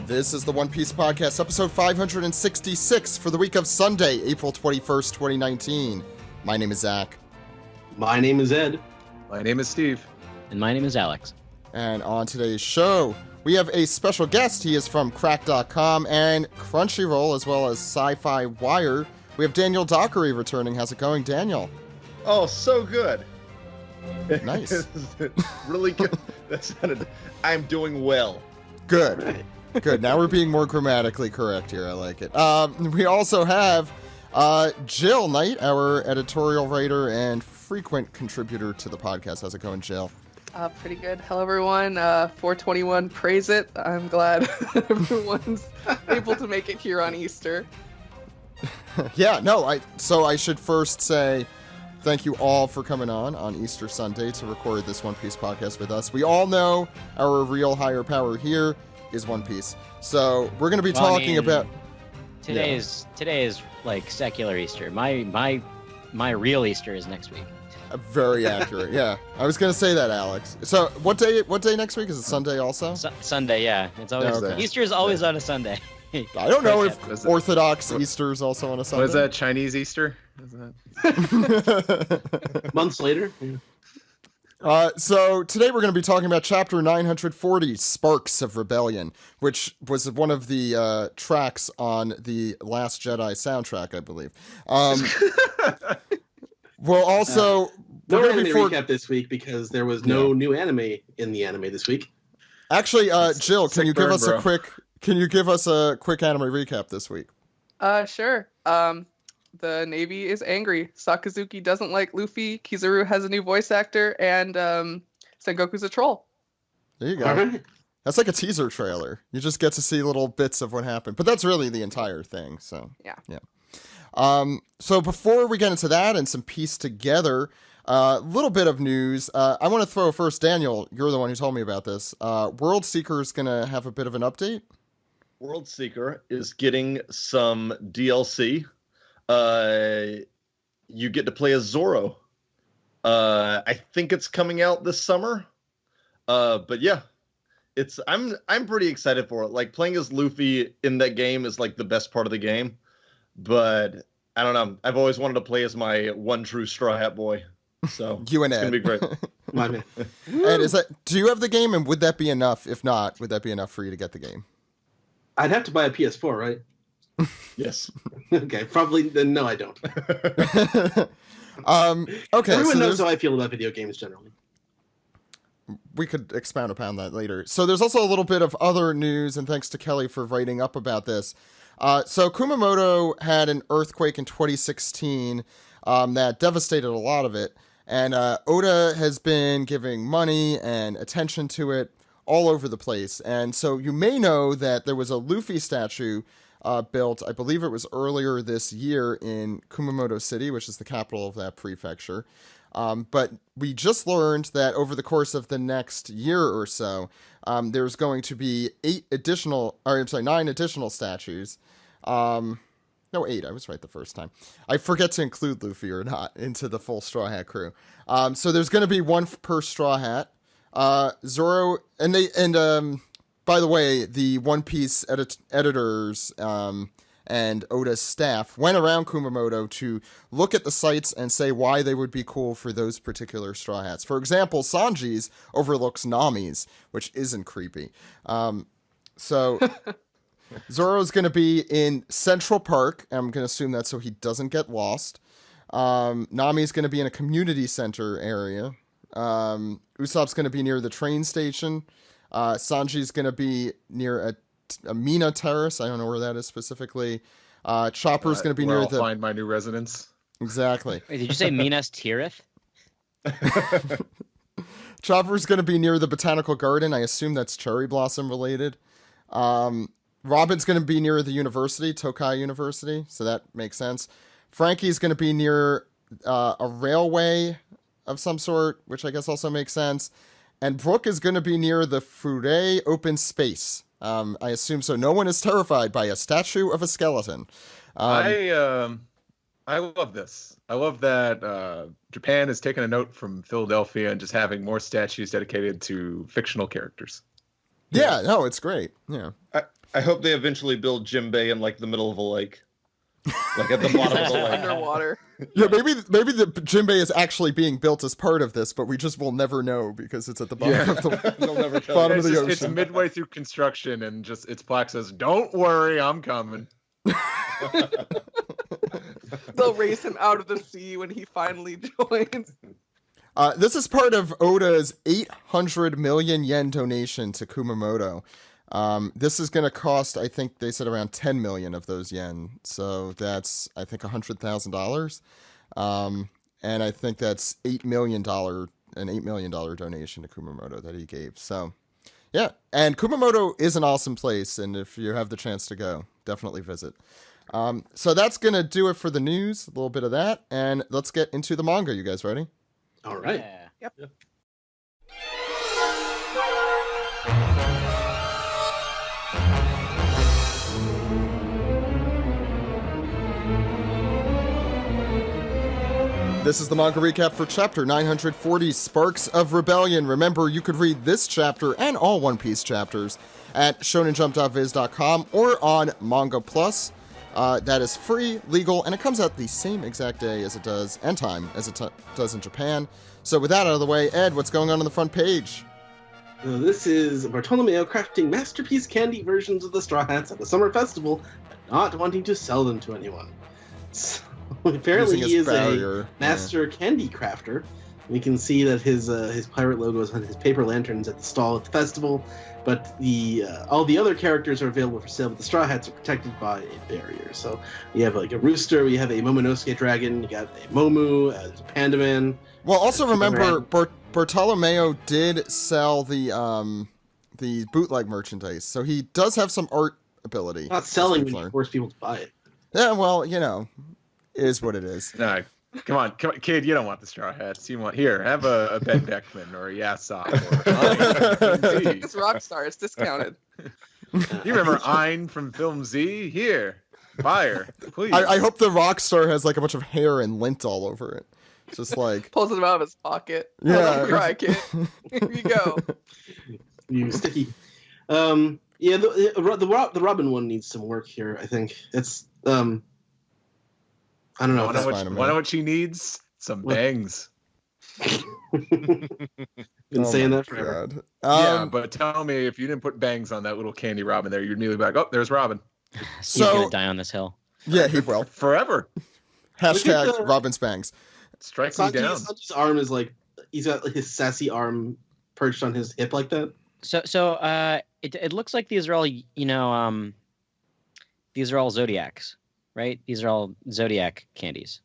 This is the One Piece Podcast, episode 566 for the week of Sunday, April 21st, 2019. My name is Zach. My name is Ed. My name is Steve. And my name is Alex. And on today's show, we have a special guest. He is from Crack.com and Crunchyroll, as well as Sci-Fi Wire. We have Daniel Dockery returning. How's it going, Daniel? Oh, so good. Nice. Really good. That sounded... I'm doing well. Good. Good. Now we're being more grammatically correct here. I like it. We also have Jill Knight, our editorial writer and frequent contributor to the podcast. How's it going, Jill? Pretty good. Hello, everyone. 421, praise it. I'm glad everyone's able to make it here on Easter. Yeah, no, so I should first say thank you all for coming on Easter Sunday to record this One Piece podcast with us. We all know our real higher power here is One Piece. So we're going to be talking about... Today is like secular Easter. My real Easter is next week. Very accurate, yeah. I was going to say that, Alex. So what day next week? Is it Sunday also? Sunday, yeah. It's always Easter is always on a Sunday. I don't know if Orthodox Easter is also on a Sunday. What is that, Chinese Easter? Months later. So today we're going to be talking about Chapter 940, Sparks of Rebellion, which was one of the tracks on the Last Jedi soundtrack, I believe. We'll also... no anime recap this week because there was no new anime in the anime this week. Actually, Jill, can you give us a quick anime recap this week? Sure. The Navy is angry. Sakazuki doesn't like Luffy. Kizaru has a new voice actor, and Sengoku's a troll. There you go. Right. That's like a teaser trailer. You just get to see little bits of what happened, but that's really the entire thing. So yeah. So before we get into that and some piece together, a little bit of news. I want to throw first, Daniel. You're the one who told me about this. World Seeker is going to have a bit of an update. World Seeker is getting some DLC. You get to play as Zoro. I think it's coming out this summer. But yeah, I'm pretty excited for it. Like, playing as Luffy in that game is like the best part of the game. But I don't know. I've always wanted to play as my one true Straw Hat Boy. So you and Ed. It's gonna be great. My man. Ed, do you have the game, and would that be enough? If not, would that be enough for you to get the game? I'd have to buy a PS4, right? Yes. Okay, probably. Then no, I don't. Okay. Everyone knows how I feel about video games generally. We could expound upon that later. So there's also a little bit of other news, and thanks to Kelly for writing up about this. So Kumamoto had an earthquake in 2016 that devastated a lot of it, and Oda has been giving money and attention to it all over the place. And so you may know that there was a Luffy statue built, I believe it was earlier this year, in Kumamoto City, which is the capital of that prefecture. But we just learned that over the course of the next year or so, there's going to be 9 additional statues. No, 8. I was right the first time. I forget to include Luffy or not into the full Straw Hat crew. So there's going to be one per Straw Hat. Zoro, by the way, the One Piece editors and Oda's staff went around Kumamoto to look at the sites and say why they would be cool for those particular Straw Hats. For example, Sanji's overlooks Nami's, which isn't creepy. So Zoro's going to be in Central Park. I'm going to assume that's so he doesn't get lost. Nami's going to be in a community center area. Usopp's going to be near the train station. Sanji's going to be near a Mina Terrace. I don't know where that is specifically. Chopper's going to be near I'll find my new residence. Exactly. Wait, did you say Minas Tirith? Chopper's going to be near the Botanical Garden. I assume that's cherry blossom related. Robin's going to be near the university, Tokai University, so that makes sense. Frankie's going to be near a railway of some sort, which I guess also makes sense. And Brooke is going to be near the Fure open space. I assume so. No one is terrified by a statue of a skeleton. I love this. I love that Japan has taken a note from Philadelphia and just having more statues dedicated to fictional characters. Yeah, no, it's great. Yeah. I hope they eventually build Jimbei in like the middle of a lake, like at the bottom of the lake. Underwater. Yeah, maybe the Jimbei is actually being built as part of this, but we just will never know because it's at the bottom of the They'll never tell bottom you. of the It's ocean. midway through construction, and just its plaque says, "Don't worry, I'm coming." They'll raise him out of the sea when he finally joins. This is part of Oda's 800 million yen donation to Kumamoto. This is going to cost, I think they said around 10 million of those yen. So that's, I think, $100,000. And I think that's an $8 million donation to Kumamoto that he gave. So, yeah. And Kumamoto is an awesome place. And if you have the chance to go, definitely visit. So that's going to do it for the news. A little bit of that. And let's get into the manga. You guys ready? All right. Yeah. Yep. This is the manga recap for chapter 940, Sparks of Rebellion. Remember, you could read this chapter and all One Piece chapters at shonenjump.viz.com or on Manga Plus. That is free, legal, and it comes out the same exact day as it does, and time as it does in Japan. So with that out of the way, Ed, what's going on the front page? This is Bartolomeo crafting masterpiece candy versions of the Straw Hats at the summer festival, but not wanting to sell them to anyone. So, apparently Using he his is barrier, a master candy crafter. We can see that his pirate logo is on his paper lanterns at the stall at the festival, but all the other characters are available for sale, but the Straw Hats are protected by a barrier. So we have like a rooster, we have a Momonosuke dragon, you got a Momu, there's a Panda Man. Well, also remember, Bartolomeo did sell the bootleg merchandise, so he does have some art ability. Not selling as when we've you learned. force people to buy it. Yeah, well, you know, is what it is. No, come on, kid. You don't want the Straw Hats. You want have a Ben Beckman or a Yasop or It's Rockstar. It's discounted. You remember Ein from Film Z? Here, fire, please. I hope the Rockstar has like a bunch of hair and lint all over it. Just like, Pulls it out of his pocket. Yeah. Let him try, kid. Here you go. You sticky. Yeah, the Robin one needs some work here. I think it's I don't know. Wanna that's know fine, man. what she needs? Some What? bangs. Been oh saying my that forever. God. Yeah, but tell me if you didn't put bangs on that little candy Robin there, you'd immediately be like, oh, there's Robin. He's gonna So die on this hill. yeah, he will. Forever. Hashtag Look at the- Robin Spangs. Strike me down. Sanji's arm is like he's got his sassy arm perched on his hip like that. So it looks like these are all these are all zodiacs, right? These are all zodiac candies.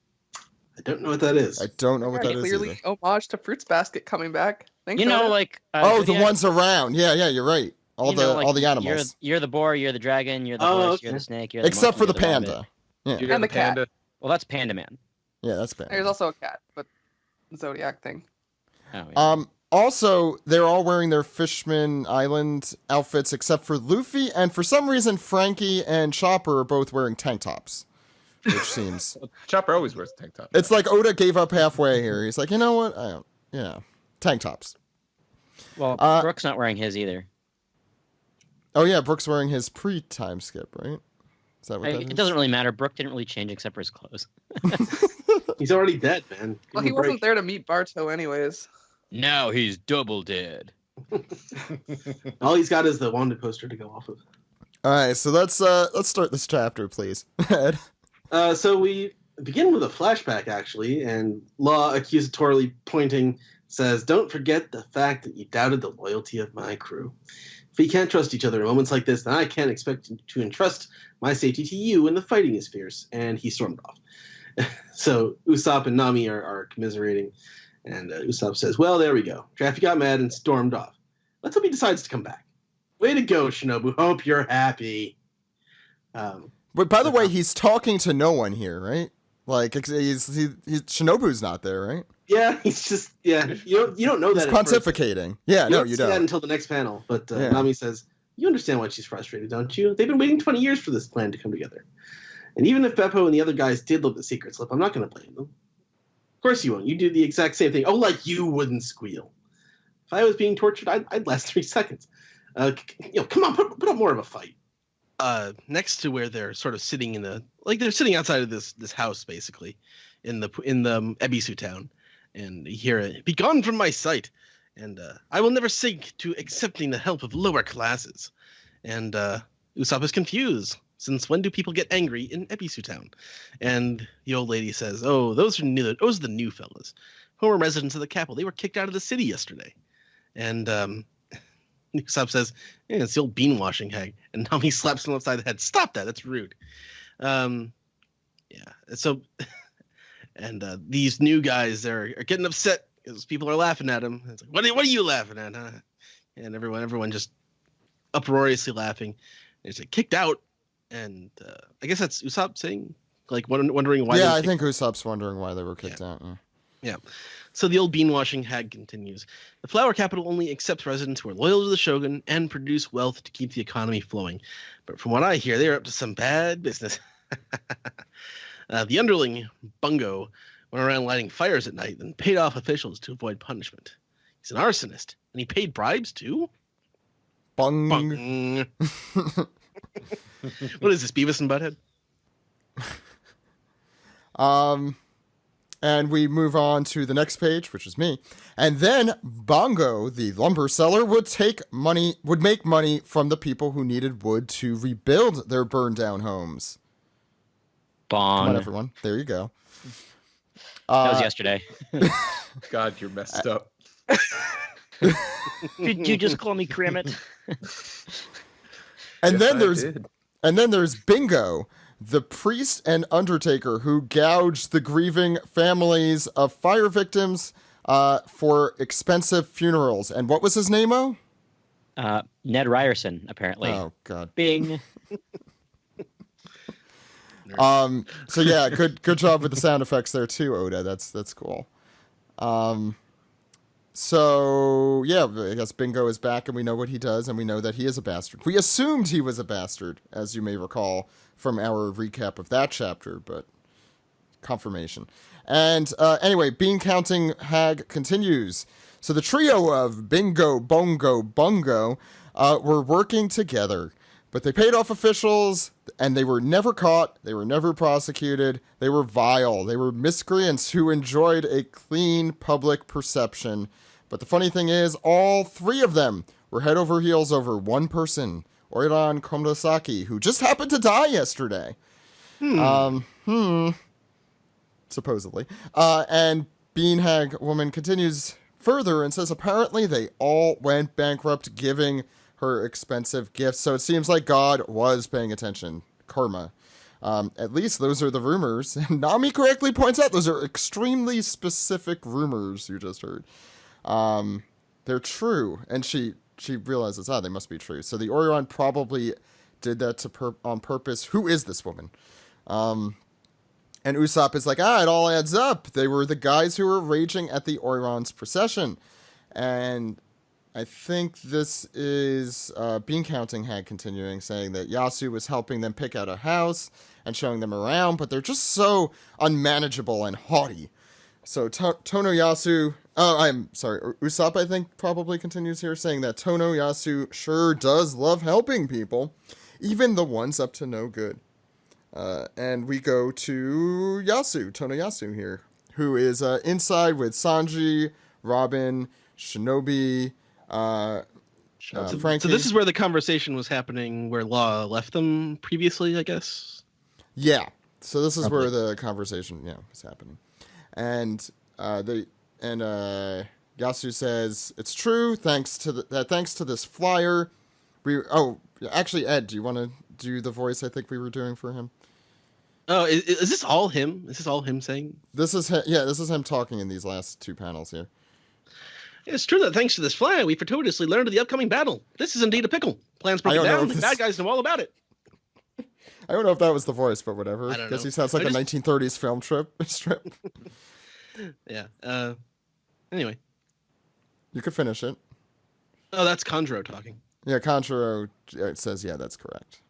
I don't know what that is. I don't know what that is Clearly, either. homage to Fruits Basket coming back. Thanks, You know, Oda. like Oh, the zodiac- ones around. Yeah, you're right. All you know, like, all the animals, You're the boar. You're the dragon. You're the Oh, horse. okay. You're the snake. You're the except for monkey, the you're rabbit. panda. Yeah, You got And the cat. panda. Well, that's Panda Man. yeah, that's bad. There's also a cat, but Zodiac thing. Oh, yeah. Also, they're all wearing their Fishman Island outfits except for Luffy, and for some reason, Frankie and Chopper are both wearing tank tops, which seems Chopper always wears a tank top. it's like Oda gave up halfway here. He's like, you know what? I don't, tank tops. Well, Brooke's not wearing his either. Oh yeah, Brooke's wearing his pre-time skip, right? Is that what that It is? doesn't really matter. Brooke didn't really change except for his clothes. He's already dead, man. Give Well, him he a wasn't break. there to meet Barto anyways. Now he's double dead. All he's got is the wanted poster to go off of. All right, so let's start this chapter, please. Ed. So we begin with a flashback, actually, and Law accusatorily pointing says, "Don't forget the fact that you doubted the loyalty of my crew. If we can't trust each other in moments like this, then I can't expect to entrust my safety to you when the fighting is fierce." And he stormed off. So Usopp and Nami are commiserating, and Usopp says, "Well, there we go. Draffy got mad and stormed off. Let's hope he decides to come back. Way to go, Shinobu. Hope you're happy." But by the way, he's talking to no one here, right? Like he's Shinobu's not there, right? Yeah, he's just you don't know He's that. at first. pontificating. Yeah, no, you see that don't. until the next panel. But Yeah. Nami says, "You understand why she's frustrated, don't you? They've been waiting 20 years for this plan to come together. And even if Beppo and the other guys did look the secret slip, I'm not going to blame them. Of course you won't. You do the exact same thing. Oh, like you wouldn't squeal. If I was being tortured, I'd last 3 seconds. Come on, put up more of a fight." next to where they're sort of sitting they're sitting outside of this house basically, in the Ebisu town, and you hear it, "Be gone from my sight, and I will never sink to accepting the help of lower classes." And Usopp is confused. Since when do people get angry in Ebisu town? And the old lady says, "Oh, those are the new fellas, former residents of the capital. They were kicked out of the city yesterday." And Usopp says, "Yeah, it's the old bean washing hag." And Nami slaps him upside the head. "Stop that. That's rude." Yeah. So, and these new guys are getting upset because people are laughing at him. It's like, what are you laughing at? Huh? And everyone just uproariously laughing. It's like, kicked out. And I guess that's Usopp saying, like, wondering why. Yeah, I think Usopp's wondering why they were kicked out. Yeah. So the old bean-washing hag continues. "The flower capital only accepts residents who are loyal to the shogun and produce wealth to keep the economy flowing. But from what I hear, they are up to some bad business." The underling, Bungo, went around lighting fires at night and paid off officials to avoid punishment. He's an arsonist, and he paid bribes too? Bung. Bung. What is this, Beavis and Butthead? And we move on to the next page, which is me. And then Bongo, the lumber seller, would make money from the people who needed wood to rebuild their burned down homes. Bong. Come on, everyone. There you go. That was yesterday. God, you're messed up. Did you just call me Crimit? And Yes, then there's Bingo, the priest and undertaker who gouged the grieving families of fire victims for expensive funerals. And what was his name-o? Ned Ryerson, apparently. Oh, God. Bing. So yeah, good job with the sound effects there too, Oda. That's cool. So yeah, I guess Bingo is back and we know what he does and we know that he is a bastard. We assumed he was a bastard, as you may recall from our recap of that chapter, but confirmation. And anyway, bean counting hag continues. So the trio of Bingo, Bongo, Bungo were working together. But they paid off officials, and they were never caught, they were never prosecuted, they were vile, they were miscreants who enjoyed a clean public perception. But the funny thing is, all three of them were head over heels over one person, Oiran Komosaki, who just happened to die yesterday. Supposedly. And Bean Hag Woman continues further and says apparently they all went bankrupt giving her expensive gifts. So it seems like God was paying attention. Karma. At least those are the rumors. And Nami correctly points out those are extremely specific rumors you just heard. They're true. And she realizes, they must be true. So the Orion probably did that on purpose. Who is this woman? And Usopp is like, it all adds up. They were the guys who were raging at the Orion's procession. And I think this is Bean Counting Hag continuing, saying that Yasu was helping them pick out a house and showing them around, but they're just so unmanageable and haughty. So Usopp, I think, probably continues here, saying that Tono Yasu sure does love helping people, even the ones up to no good. And we go to Tono Yasu here, who is inside with Sanji, Robin, Shinobi, Frankie. So this is where the conversation was happening where Law left them previously, I guess? Yeah. So this is where the conversation was happening. And Yasu says it's true thanks to this flyer. Actually, Ed, do you want to do the voice I think we were doing for him? Oh, is this all him? Is this all him saying? This is him talking in these last two panels here. It's true that thanks to this flyer, we fortuitously learned of the upcoming battle. This is indeed a pickle. Plans broken down, the bad guys know all about it. I don't know if that was the voice, but whatever. I don't Guess know. he sounds like a 1930s film strip. Yeah. Anyway. You could finish it. Oh, that's Conjuro talking. Yeah, Conjuro says, yeah, that's correct.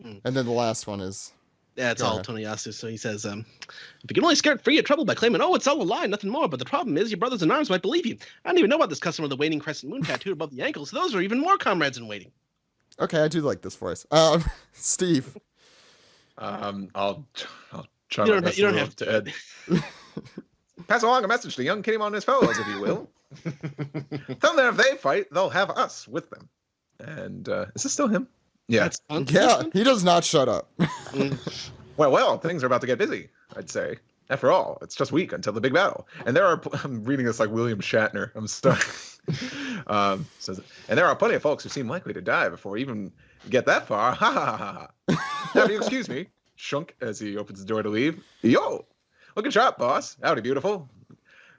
And then the last one is... Yeah, it's all Tonoyasu. So he says, if you can only skirt free of trouble by claiming, it's all a lie, nothing more. But the problem is your brothers in arms might believe you. I don't even know about this customer with the waning crescent moon tattooed above the ankle, so those are even more comrades in waiting. Okay, I do like this voice. Steve. I'll try You my don't- best you don't to have live to Ed. Pass along a message to young Kitty and his fellows, if you will. Tell them that if they fight, they'll have us with them. And is this still him? Yeah. That's fun. Yeah, he does not shut up. Well, things are about to get busy, I'd say. After all, it's just a week until the big battle. And there are, I'm reading this like William Shatner. I'm stuck. Says, and there are plenty of folks who seem likely to die before we even get that far. Ha ha ha ha. Now, if you excuse me, Shunk, as he opens the door to leave. Yo, looking sharp, boss. Howdy, beautiful.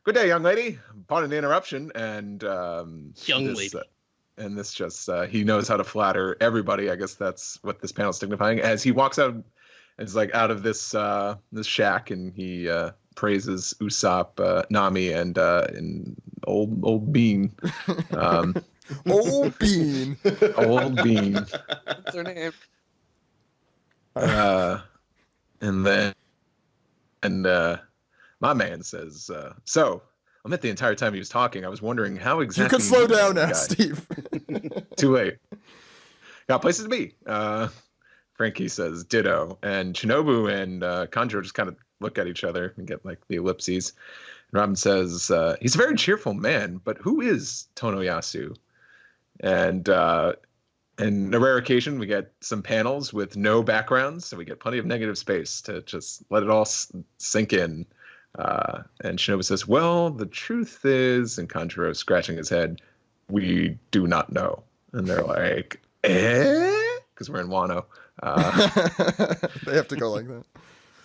Good day, young lady. Pardon the interruption. And Young lady. And this just, he knows how to flatter everybody. I guess that's what this panel's signifying. As he walks out, it's like out of this this shack, and he praises Usopp, Nami, and old Bean. Old Bean. Old Bean. What's her name? And my man says, so I meant the entire time he was talking, I was wondering how exactly You can slow knew down that now, guy. Steve. Too late. Got places to be. Frankie says ditto, and Shinobu and Kanjuro just kind of look at each other and get like the ellipses. And Robin says he's a very cheerful man, but who is Tonoyasu? And in a rare occasion, we get some panels with no backgrounds, so we get plenty of negative space to just let it all sink in. And Shinobu says, well, the truth is, and Kanjuro scratching his head, we do not know. And they're like, because we're in Wano. They have to go like that.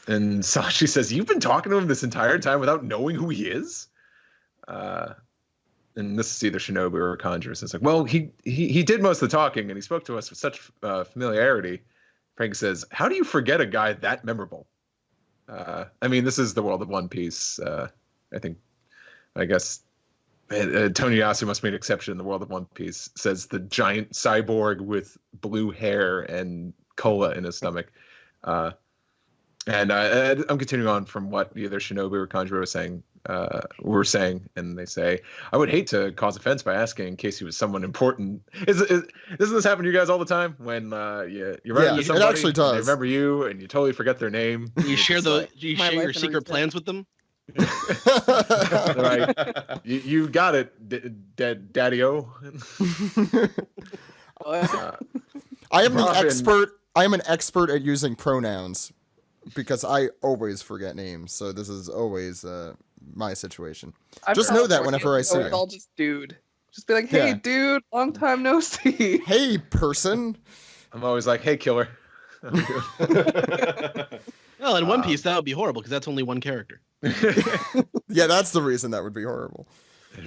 And Sashi says, you've been talking to him this entire time without knowing who he is? And this is either Shinobu or Kanjuro. So it's like, well, he did most of the talking, and he spoke to us with such familiarity. Frank says, how do you forget a guy that memorable? I mean, this is the world of One Piece. I guess Tonoyasu must make an exception in the world of One Piece, says the giant cyborg with blue hair and cola in his stomach. And I'm continuing on from what either Shinobu or Kanjuro were saying, and they say, I would hate to cause offense by asking in case he was someone important. Doesn't this happen to you guys all the time when you run into somebody, it actually does. and they remember you and you totally forget their name? You share you My share life your in secret reason. plans with them. Right. You got it, Daddy-O. I am an Robin. expert. I am an expert at using pronouns because I always forget names. So this is always my situation. I'm Just from know that California, whenever I so see it's him. all just dude. Just be like, hey, Yeah. dude, long time no see. Hey, person. I'm always like, hey, killer. Well, in One Piece, that would be horrible because that's only one character. Yeah, that's the reason that would be horrible.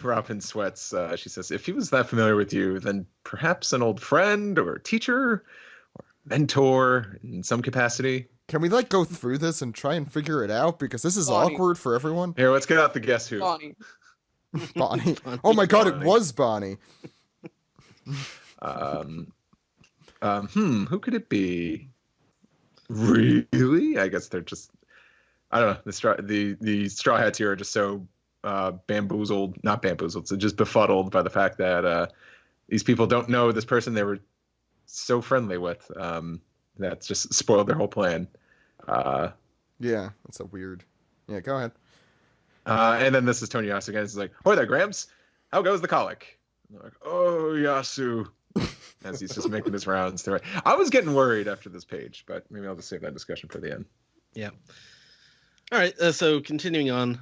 Robin sweats. She says, if he was that familiar with you, then perhaps an old friend or teacher or mentor in some capacity. Can we go through this and try and figure it out? Because this is Bonnie. awkward for everyone. Here, let's get out the guess who. Bonnie. Bonnie. Bonnie. Oh my God, it Bonnie. was Bonnie. Who could it be? Really? I guess they're just, I don't know. The straw hats here are just so not bamboozled, so just befuddled by the fact that these people don't know this person they were so friendly with. That's just spoiled their whole plan. Yeah, that's a weird. Yeah, go ahead. And then this is Tony Yasu again. It's like, "Hoy there, Gramps. How goes the colic?" And they're like, "Oh, Yasu," as he's just making his rounds through it. I was getting worried after this page, but maybe I'll just save that discussion for the end. Yeah. All right. So continuing on,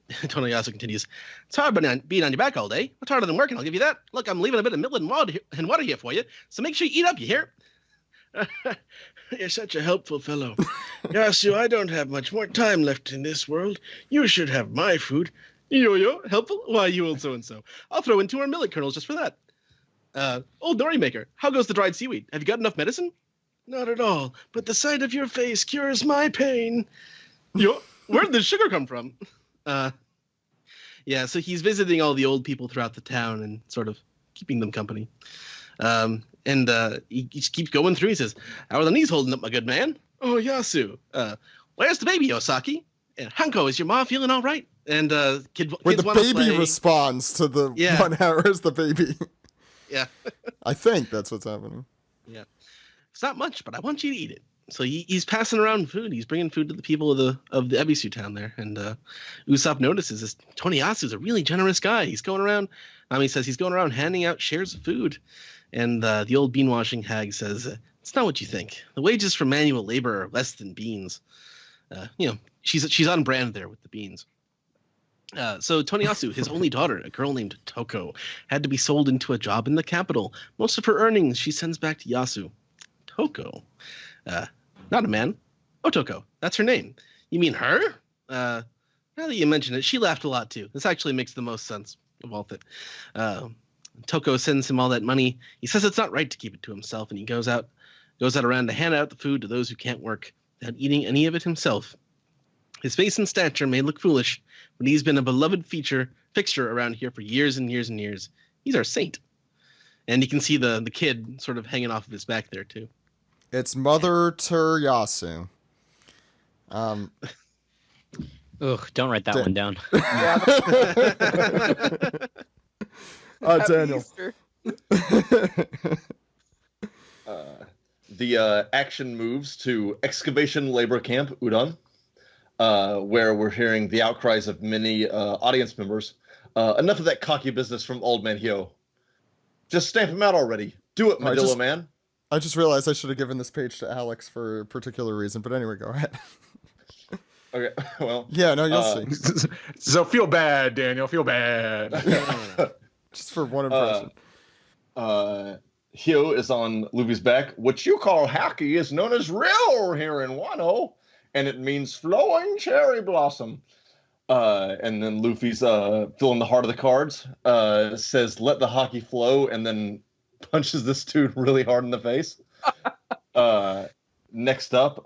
Tonoyasu continues. It's hard being on your back all day. It's harder than working, I'll give you that. Look, I'm leaving a bit of milk and water here for you, so make sure you eat up, you hear? You're such a helpful fellow. Yasu, I don't have much more time left in this world. You should have my food. Yo, helpful? Why, you old so-and-so. I'll throw in 2 more millet kernels just for that. Old dory maker, how goes the dried seaweed? Have you got enough medicine? Not at all, but the sight of your face cures my pain. Yo, where'd the sugar come from? Yeah, so he's visiting all the old people throughout the town and sort of keeping them company. He just keeps going through. He says, how are the knees holding up, my good man? Oh, Yasu. Where's the baby, Osaki? And Hanko, is your mom feeling all right? And Where kids the want to baby play. responds to the Yeah. 1 hour is the baby. Yeah. I think that's what's happening. Yeah. It's not much, but I want you to eat it. So he's passing around food. He's bringing food to the people of the Ebisu town there. And Usopp notices this Toniyasu's a really generous guy. He's going around. Nami says he's going around handing out shares of food. And the old bean washing hag says, it's not what you think. The wages for manual labor are less than beans. She's on brand there with the beans. So Toniyasu, his only daughter, a girl named Toko, had to be sold into a job in the capital. Most of her earnings she sends back to Yasu. Toko. Not a man. Otoko. That's her name. You mean her? Now that you mention it, she laughed a lot too. This actually makes the most sense of all of it. Toko sends him all that money. He says it's not right to keep it to himself, and he goes out around to hand out the food to those who can't work without eating any of it himself. His face and stature may look foolish, but he's been a beloved fixture around here for years and years and years. He's our saint. And you can see the kid sort of hanging off of his back there too. It's Mother Terayasu. Ugh, don't write that one down. Daniel. The action moves to excavation labor camp Udon, where we're hearing the outcries of many audience members. Enough of that cocky business from Old Man Hyo. Just stamp him out already. Do it, Manila Man. I just realized I should have given this page to Alex for a particular reason, but anyway, go ahead. Okay, well. Yeah, no, you'll see. So feel bad, Daniel. Feel bad. Just for one impression. Hyo is on Luffy's back. What you call haki is known as real here in Wano, and it means flowing cherry blossom. And then Luffy's filling the heart of the cards, says, let the haki flow, and then punches this dude really hard in the face. Next up,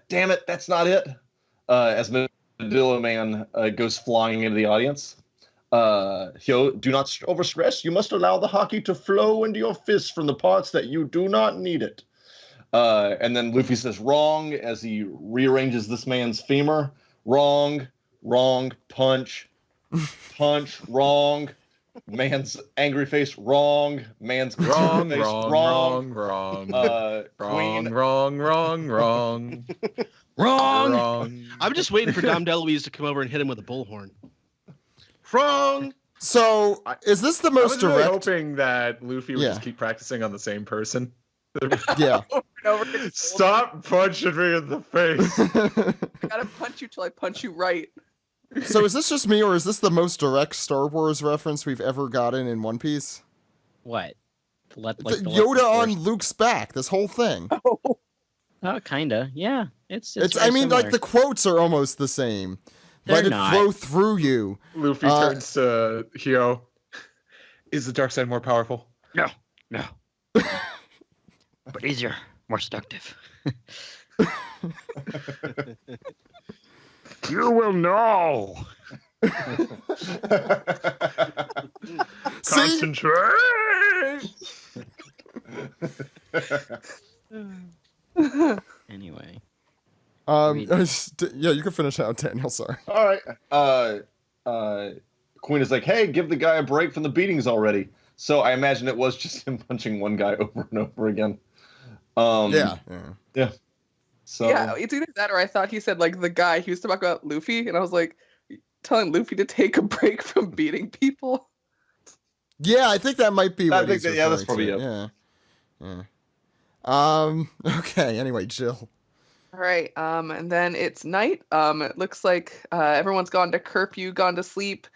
damn it, that's not it. As Manila Man goes flying into the audience. Hyo, do not overstress. You must allow the haki to flow into your fist from the parts that you do not need it. And then Luffy says wrong as he rearranges this man's femur. Wrong, punch, wrong. Man's angry face, wrong. Man's Wrong, face, wrong. Queen. Wrong. I'm just waiting for Dom DeLuise to come over and hit him with a bullhorn. Wrong. So, is this the I most was really direct? hoping that Luffy would Yeah. just keep practicing on the same person. Yeah. Over and over. Stop punching me in the face. I gotta punch you till I punch you right. So, is this just me, or is this the most direct Star Wars reference we've ever gotten in One Piece? What? The Yoda on Luke's back, this whole thing. Oh, kinda. Yeah. It's I very mean, similar. like, the quotes are almost the same. They're Let it not. flow through you. Luffy turns to Hyo. Is the dark side more powerful? No. But easier, more seductive. You will know. See? Concentrate. Anyway. Yeah, you can finish out, Daniel. Sorry. All right. Queen is like, hey, give the guy a break from the beatings already. So I imagine it was just him punching one guy over and over again. Yeah. So Yeah, it's either that or I thought he said like the guy. He was talking about Luffy, and I was like, telling Luffy to take a break from beating people. Yeah, I think that might be what he's yeah, that's referring probably to. it. Yeah. Okay, anyway, Jill. All right, and then it's night. It looks like everyone's gone to curfew, gone to sleep.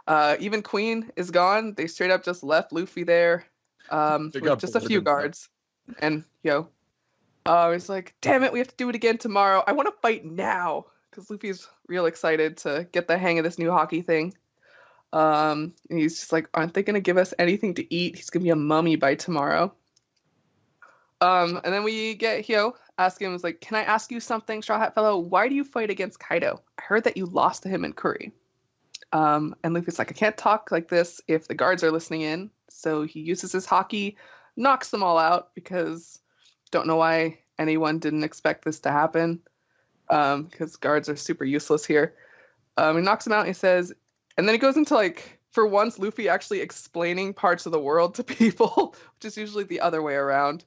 Even Queen is gone. They straight up just left Luffy there, got with just a bored few and guards. And he's like, damn it, we have to do it again tomorrow. I want to fight now, because Luffy's real excited to get the hang of this new hockey thing. And he's just like, aren't they gonna give us anything to eat? He's gonna be a mummy by tomorrow. And then we get Hyo asking him, like, can I ask you something, Straw Hat Fellow? Why do you fight against Kaido? I heard that you lost to him in Curry. And Luffy's like, I can't talk like this if the guards are listening in. So he uses his hockey, knocks them all out, because don't know why anyone didn't expect this to happen. Because guards are super useless here. He knocks them out and he says, and then he goes into like, for once, Luffy actually explaining parts of the world to people, which is usually the other way around.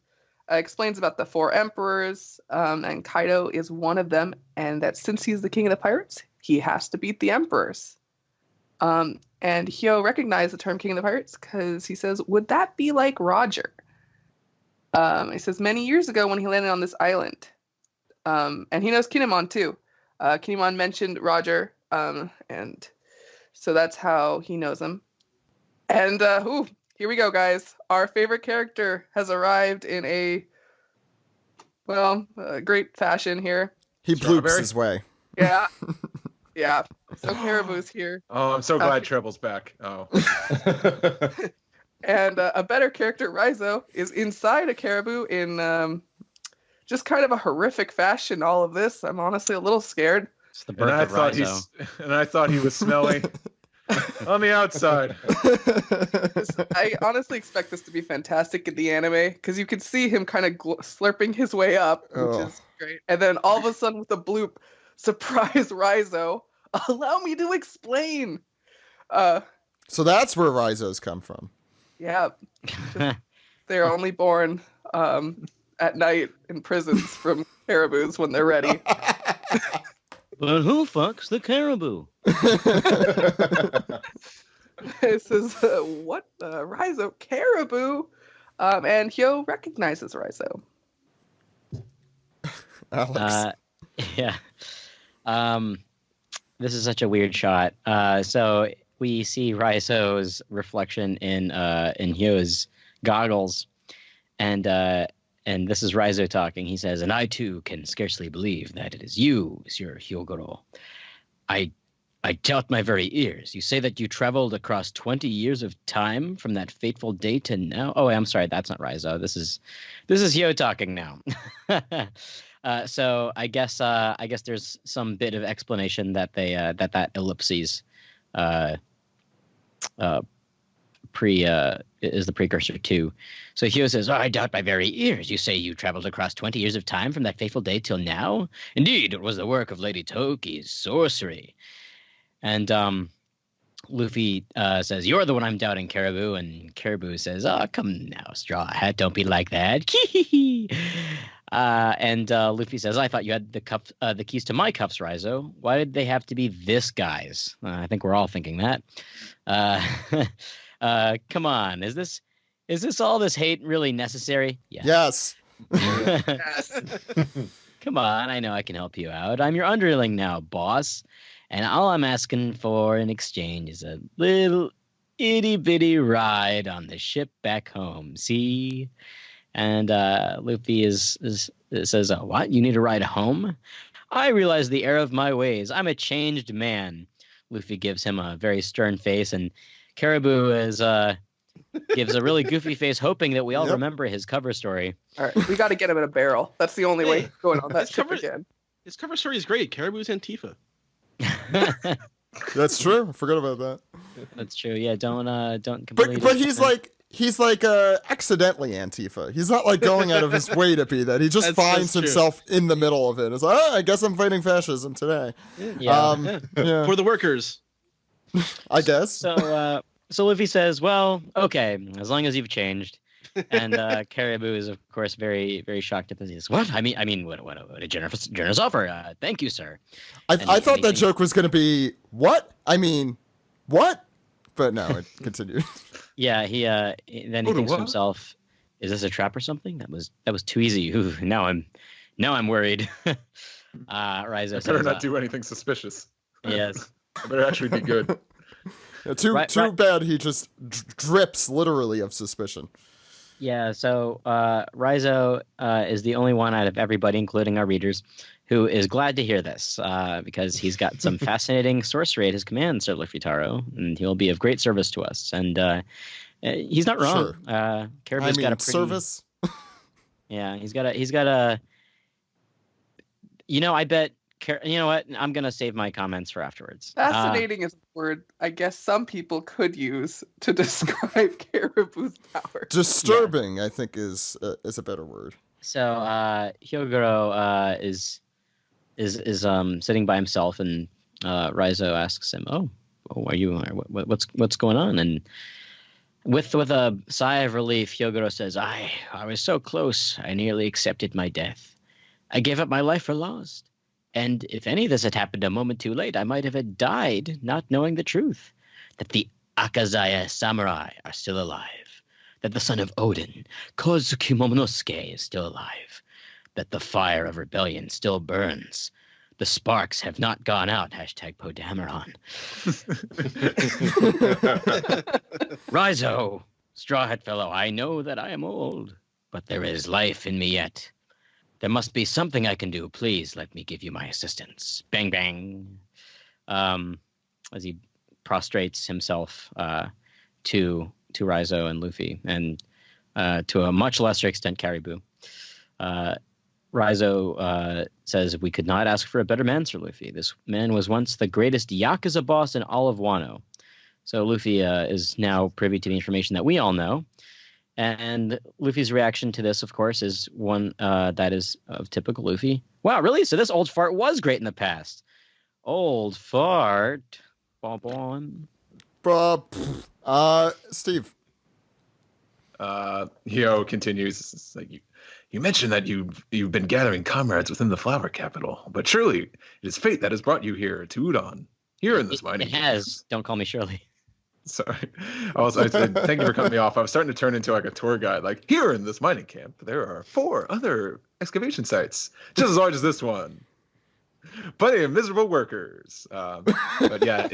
explains about the 4 emperors, and Kaido is one of them, and that since he's the king of the pirates, he has to beat the emperors. And Hyo recognized the term king of the pirates because he says, would that be like Roger? He says, many years ago when he landed on this island, and he knows Kinemon too. Kinemon mentioned Roger, and so that's how he knows him. And here we go, guys. Our favorite character has arrived in a great fashion here. He bloops his way. Yeah. Yeah. So Caribou's here. Oh, I'm so glad Treble's back. Oh. And a better character, Raizo, is inside a Caribou in just kind of a horrific fashion. All of this, I'm honestly a little scared. It's the birth of Raizo. And I thought he was smelly on the outside. I honestly expect this to be fantastic in the anime because you can see him kind of slurping his way up, which is great. And then all of a sudden with a bloop, surprise Raizo. Allow me to explain. So that's where Raizo's come from. Yeah. They're only born at night in prisons from caribous when they're ready. But who fucks the caribou? This is what Raizo caribou, and Hyo recognizes Raizo. Alex. Yeah. This is such a weird shot. So we see Raizo's reflection in Hyo's goggles, and this is Raizo talking. He says, "And I too can scarcely believe that it is you, Monsieur Hyogoro. I doubt my very ears. You say that you traveled across 20 years of time from that fateful day to now." Oh, I'm sorry, that's not Raizo. This is Hyo talking now. So I guess there's some bit of explanation that they that ellipses is the precursor to. So Hyo says, "Oh, I doubt my very ears. You say you traveled across 20 years of time from that fateful day till now? Indeed, it was the work of Lady Toki's sorcery." And Luffy says, "You're the one I'm doubting, Caribou." And Caribou says, "Oh, come now, Straw Hat, don't be like that." And Luffy says, "I thought you had the keys to my cuffs, Raizo. Why did they have to be this guy's?" I think we're all thinking that. Come on, is this all this hate really necessary? Yes. Yes. Come on, I know I can help you out. I'm your underling now, boss. And all I'm asking for in exchange is a little itty-bitty ride on the ship back home, see?" And Luffy says, "Oh, what? You need a ride home? I realize the error of my ways. I'm a changed man." Luffy gives him a very stern face, and Caribou gives a really goofy face, hoping that we all remember his cover story. All right, we got to get him in a barrel. That's the only way going on that ship again. His cover story is great. Caribou's Antifa. That's true. I forgot about that. That's true. Yeah, don't completely. But he's like accidentally Antifa. He's not like going out of his way to be that. He just finds himself in the middle of it. It's like, I guess I'm fighting fascism today. Yeah. Yeah. For the workers. I guess. So Luffy says, "Well, okay, as long as you've changed." And Caribou is, of course, very, very shocked at this. He says, "What? I mean, what a generous offer. Thank you, sir." I thought that joke was going to be, what? I mean, what? But no, it continued. Yeah, he thinks to himself, "Is this a trap or something? That was too easy. Ooh, now I'm worried." Raizo says, better not do anything suspicious. Yes. I better actually be good. Yeah, too bad he just drips literally of suspicion. Yeah, so Raizo is the only one out of everybody, including our readers, who is glad to hear this because he's got some fascinating sorcery at his command, Sir Luffy-Taro, and he'll be of great service to us. And he's not wrong. Sure. Caribou's got a pretty, service. Yeah, he's got a. I bet. You know what? I'm gonna save my comments for afterwards. Fascinating is a word I guess some people could use to describe Caribou's power. Disturbing, I think, is a better word. So Hyogoro is sitting by himself, and Raizo asks him, "Oh, are you? What's going on?" And With a sigh of relief, Hyogoro says, I was so close. I nearly accepted my death. I gave up my life for lost. And if any of this had happened a moment too late, I might have died not knowing the truth. That the Akazaya samurai are still alive. That the son of Odin, Kozuki Momonosuke, is still alive. That the fire of rebellion still burns. The sparks have not gone out. #Podameron. Rizo, Straw Hat Fellow, I know that I am old, but there is life in me yet. There must be something I can do. Please let me give you my assistance. Bang, bang. As he prostrates himself to Rizo and Luffy, and to a much lesser extent, Caribou. Rizo says, we could not ask for a better man, Sir Luffy. This man was once the greatest Yakuza boss in all of Wano. So Luffy is now privy to the information that we all know. And Luffy's reaction to this, of course, is one that is of typical Luffy. Wow, really? So this old fart was great in the past. Old fart. Bon bon. Steve. Hio continues. It's like you mentioned that you've been gathering comrades within the flower capital, but surely it is fate that has brought you here to Udon, here in this mining. It has. Don't call me Shirley. Sorry. I said, thank you for cutting me off. I was starting to turn into like a tour guide. Like, here in this mining camp, there are 4 other excavation sites, just as large as this one. Plenty of miserable workers. But yeah,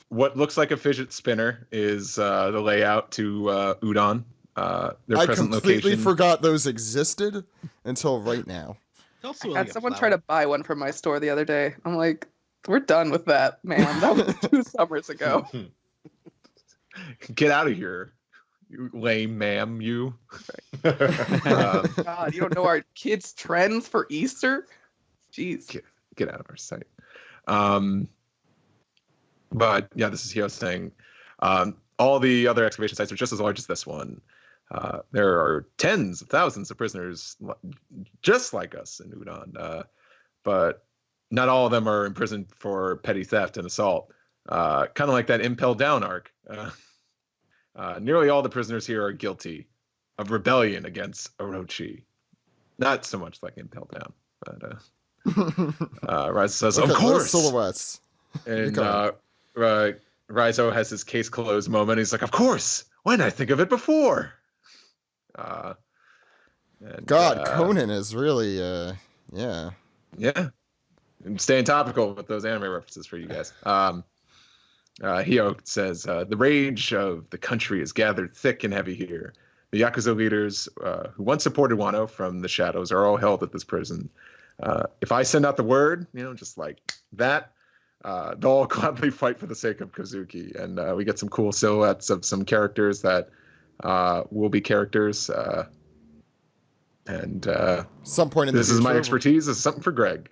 what looks like a fidget spinner is the layout to Udon. Their I present completely location. forgot those existed until right now. Also I like had a someone flower. try to buy one from my store the other day. I'm like, we're done with that, man. That was 2 summers ago. Get out of here, you lame ma'am, you. God, you don't know our kids' trends for Easter? Jeez. Get out of our sight. But yeah, this is Hio saying all the other excavation sites are just as large as this one. There are tens of thousands of prisoners just like us in Udon, but not all of them are imprisoned for petty theft and assault. Kind of like that Impel Down arc. Nearly all the prisoners here are guilty of rebellion against Orochi. Not so much like Impel Down, but Rizo says, Look of at those course. silhouettes. And Go Rizo has his case closed moment. He's like, of course. Why didn't I think of it before? God, Conan is really, yeah. Yeah. I'm staying topical with those anime references for you guys. Hio says, the rage of the country is gathered thick and heavy here. The Yakuza leaders who once supported Wano from the shadows are all held at this prison. If I send out the word, just like that, they'll all gladly fight for the sake of Kozuki. And we get some cool silhouettes of some characters that will be characters. Some point in this the is my future, expertise. This is something for Greg.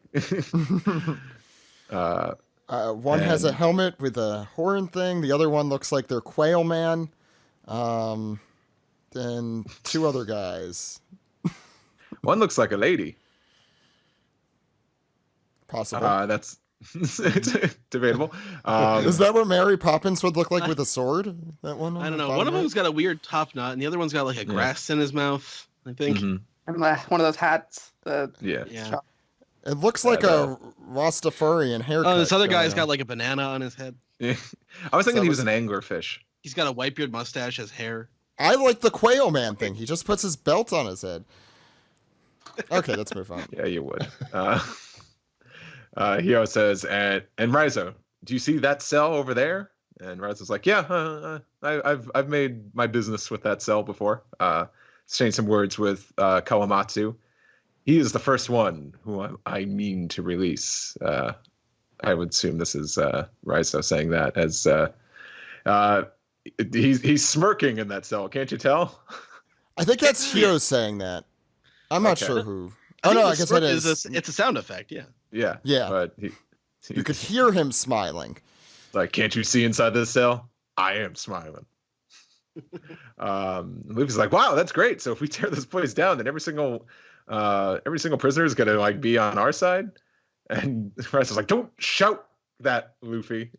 one has a helmet with a horn thing. The other one looks like they're Quail Man. And 2 other guys. One looks like a lady. Possible. That's it's debatable. Is that what Mary Poppins would look like with a sword? That one? I don't know. One of them's got a weird top knot, and the other one's got like a grass in his mouth, I think. Mhm. And one of those hats. Yeah. Yeah. It looks like a Rastafarian haircut. Oh, this other guy's going got on. like a banana on his head. Yeah. I was thinking So he was was- an anglerfish. He's got a white beard mustache as hair. I like the Quail Man thing. He just puts his belt on his head. Okay, let's move on. Yeah, you would. Hio says, and Rizo, do you see that cell over there? And Rizo's like, yeah, I've made my business with that cell before. Exchanged some words with Kawamatsu. He is the first one who I mean to release. I would assume this is Rizo saying that as he's smirking in that cell. Can't you tell? I think that's Hio saying that. I'm not Okay. sure who. I Oh think no, the I guess smirk that is. it's a sound effect, yeah. Yeah. Yeah. But You could hear him smiling. like, can't you see inside this cell? I am smiling. Luffy's like, wow, that's great. So if we tear this place down, then every single prisoner is gonna like be on our side. And Rice's like, don't shout that, Luffy.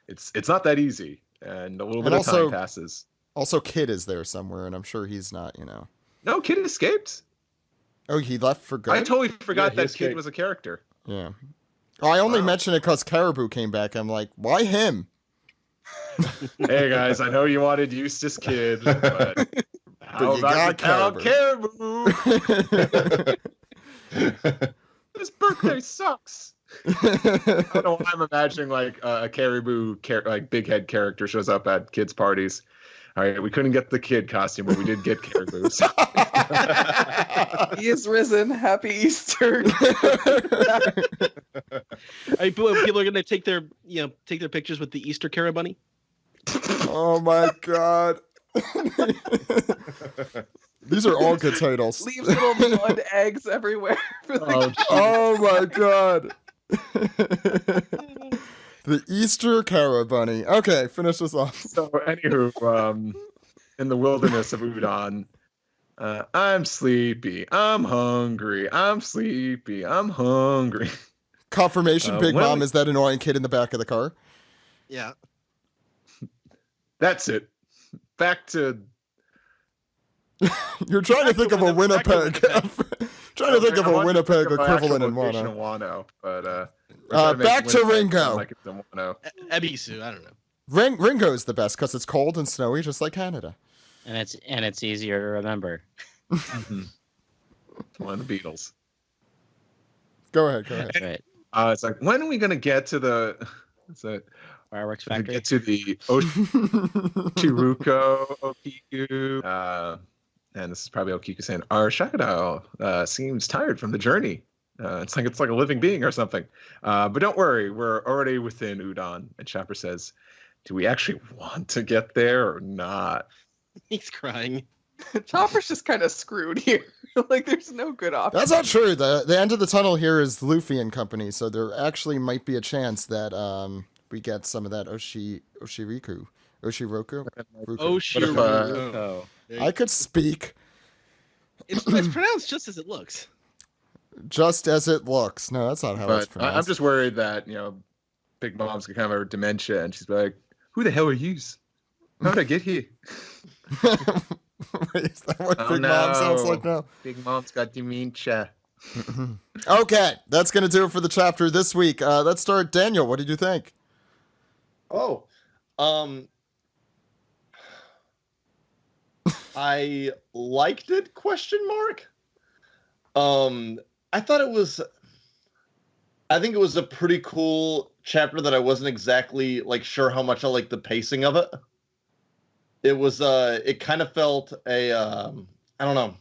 It's not that easy. and a little And bit of also- time passes. Also, Kid is there somewhere, and I'm sure he's not. No, Kid escaped. Oh, he left for good. I totally forgot he that escaped. Kid was a character. Yeah. Oh, I only Wow. mentioned it because Caribou came back. I'm like, why him? Hey guys, I know you wanted Eustace Kid, but how you about got the Caribou? His birthday sucks. I don't know why I'm imagining like a Caribou, like big head character shows up at kids' parties. All right, we couldn't get the Kid costume, but we did get Caribou. So. He is risen. Happy Easter. People are gonna take their pictures with the Easter Cari-Bunny. Oh my god. These are all good titles. Leaves little mud eggs everywhere. For the Oh, Oh my god. The Easter Cari-Bunny. Okay, finish this off. So, anywho, in the wilderness of Udon, I'm sleepy, I'm hungry, I'm sleepy, I'm hungry. Confirmation, Big well- Mom is that annoying kid in the back of the car. Yeah. That's it. Back to You're trying to think of a Winnipeg. Trying to think of a Winnipeg equivalent in Wano. Wano, but back to Ringo. Like it's in Wano. Ebisu, I don't know. Ringo's the best because it's cold and snowy, just like Canada. And it's easier to remember. One of the Beatles. Go ahead. That's right. It's like, when are we gonna get to the? Is it? Fireworks To factory. get to the Oshiruko Okiku. And this is probably Okiku saying, our Shakadao seems tired from the journey. It's like a living being or something. But don't worry, we're already within Udon. And Chopper says, do we actually want to get there or not? He's crying. Chopper's just kind of screwed here. Like, there's no good option. That's not true. The end of the tunnel here is Luffy and company, so there actually might be a chance that we get some of that Oshiroku. Ruku? Oshiru. I could speak It's pronounced just as it looks. just as it looks. No, that's not how it's But pronounced. I'm just worried that, Big Mom's got kind of a dementia and she's like, who the hell are you? How did I get here? Wait, is that what Oh, Big Mom sounds no. like now? Big Mom's got dementia. Okay, that's going to do it for the chapter this week. Let's start. Daniel, what did you think? Oh, I liked it? ? I thought it was. I think it was a pretty cool chapter that I wasn't exactly sure how much I liked the pacing of it. It was. It kind of felt I don't know,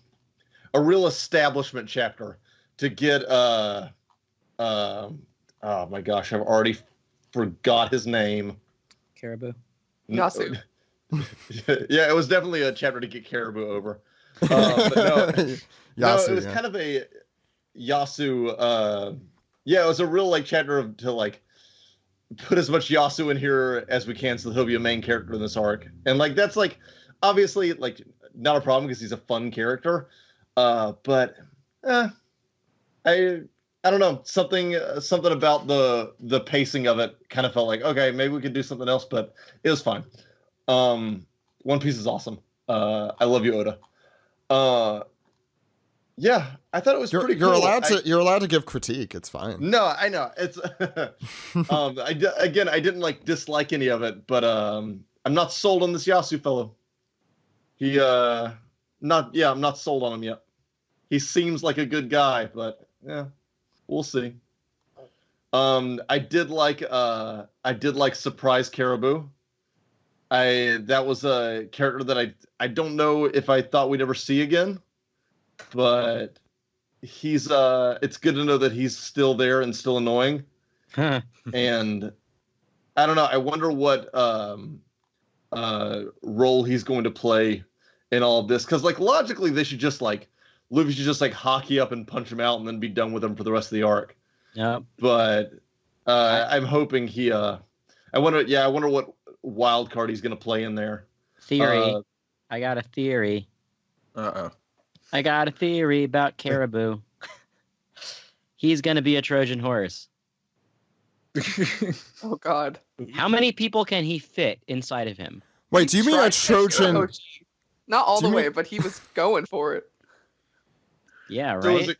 a real establishment chapter to get. Oh my gosh, I've already forgot his name. Caribou. Yasu. Yeah, it was definitely a chapter to get Caribou over. But no, Yasu, it was kind of a Yasu. Yeah, it was a real chapter to put as much Yasu in here as we can, so that he'll be a main character in this arc. And that's obviously not a problem because he's a fun character. But I don't know, something about the pacing of it kind of felt like, okay, maybe we could do something else, but it was fine. One Piece is awesome. I love you, Oda. Yeah, I thought it was pretty you're cool. You're allowed to give critique. It's fine. No, I know. It's I didn't dislike any of it, but I'm not sold on this Yasu fellow. I'm not sold on him yet. He seems like a good guy, but yeah, we'll see. I did like Surprise Caribou. That was a character that I don't know if I thought we'd ever see again, but he's it's good to know that he's still there and still annoying. And I don't know, I wonder what role he's going to play in all of this, because logically they should just Luffy should just hockey up and punch him out and then be done with him for the rest of the arc. Yep. But I'm hoping he I wonder what wild card he's going to play in there. Theory. I got a theory. Uh-oh. I got a theory about Caribou. He's going to be a Trojan horse. Oh God. How many people can he fit inside of him? Wait, do you mean a Tried to show Trojan? OG. Not all Do you the way, mean- but he was going for it. Yeah, So right. is it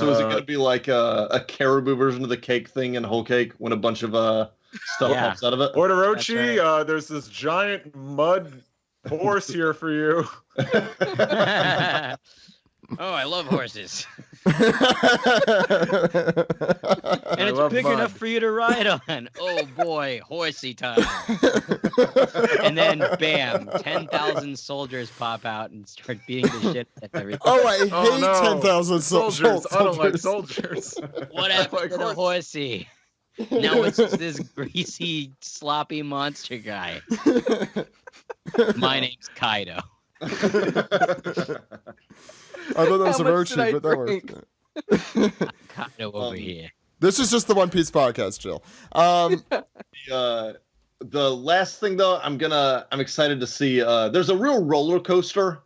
going to be like a caribou version of the cake thing in Whole Cake when a bunch of stuff Yeah. pops out of it? Ordorochi, That's there's this giant mud horse here for you. Oh, I love horses. and And it's love big mud. enough for you to ride on. Oh boy, horsey time. And then bam, 10,000 soldiers pop out and start beating the shit out of everything. Oh, I hate Oh, no. 10,000 Soldiers. I don't like soldiers. soldiers. What happened like to the horse. horsey? Now it's just this greasy, sloppy monster guy. My name's Kaido. I thought that was How much did I Orochi, but that worked. Kaido over here. This is just the One Piece podcast, Jill. The last thing though, I'm excited to see. There's a real roller coaster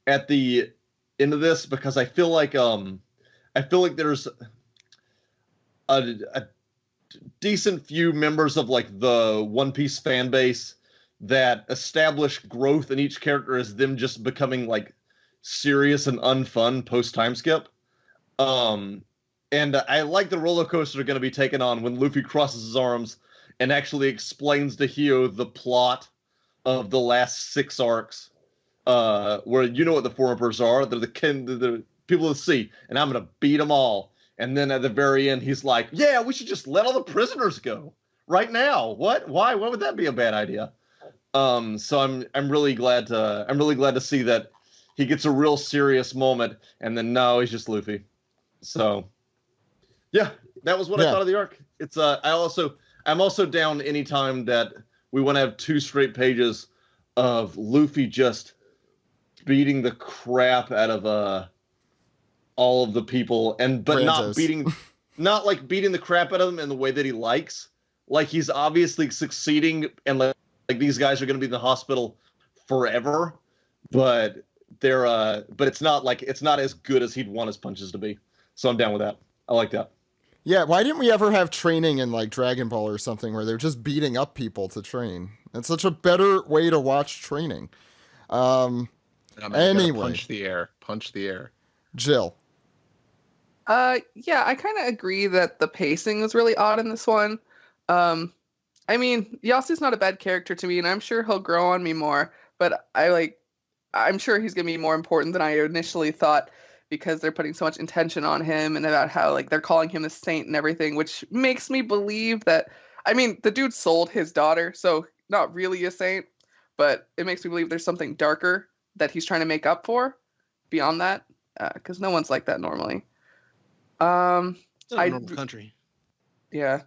at the end of this because I feel like there's a decent few members of like the One Piece fan base that establish growth in each character as them just becoming like serious and unfun post time skip. And I like the roller coaster going to be taken on when Luffy crosses his arms and actually explains to Hio the plot of the last 6 arcs, where you know what the Four Emperors are. They're the people of the sea, and I'm going to beat them all. And then at the very end, he's like, yeah, we should just let all the prisoners go right now. What? Why? Why would that be a bad idea? So I'm really glad to see that he gets a real serious moment, and then no, he's just Luffy. So, yeah, that was what I thought of the arc. It's I'm also down anytime that we want to have 2 straight pages of Luffy just beating the crap out of all of the people, but not like beating the crap out of them in the way that he likes. Like he's obviously succeeding, and like these guys are going to be in the hospital forever, but it's not as good as he'd want his punches to be. So I'm down with that. I like that. Yeah, why didn't we ever have training in like Dragon Ball or something where they're just beating up people to train? It's such a better way to watch training. Anyway, punch the air. Jill. Yeah, I kind of agree that the pacing was really odd in this one. I mean, Yasu's not a bad character to me, and I'm sure he'll grow on me more, but I'm sure he's going to be more important than I initially thought because they're putting so much intention on him and about how like they're calling him a saint and everything, which makes me believe that, I mean, the dude sold his daughter, so not really a saint, but it makes me believe there's something darker that he's trying to make up for beyond that, because no one's like that normally. It's not a normal country. Yeah.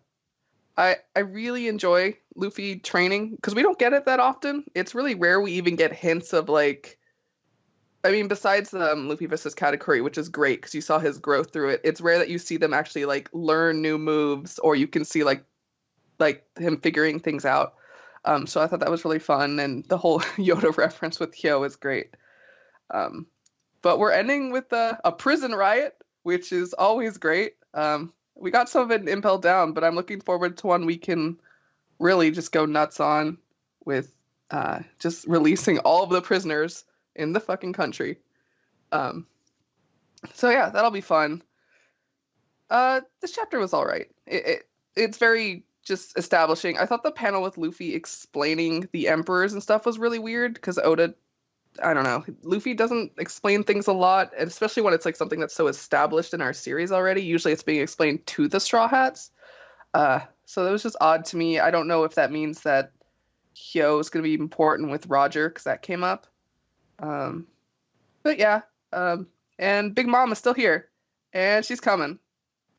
I really enjoy Luffy training because we don't get it that often. It's really rare we even get hints of like, I mean, besides Luffy versus Katakuri, which is great because you saw his growth through it. It's rare that you see them actually like learn new moves or you can see like him figuring things out. So I thought that was really fun, and the whole Yoda reference with Hyo is great. But we're ending with a prison riot, which is always great. We got some of it in Impel Down, but I'm looking forward to one we can really just go nuts on with just releasing all of the prisoners in the fucking country. So yeah, that'll be fun. This chapter was all right. It's very just establishing. I thought the panel with Luffy explaining the emperors and stuff was really weird because Oda, I don't know, Luffy doesn't explain things a lot, and especially when it's like something that's so established in our series already. Usually it's being explained to the Straw Hats. So that was just odd to me. I don't know if that means that Hyo is going to be important with Roger because that came up. But yeah, and Big Mom is still here, and she's coming.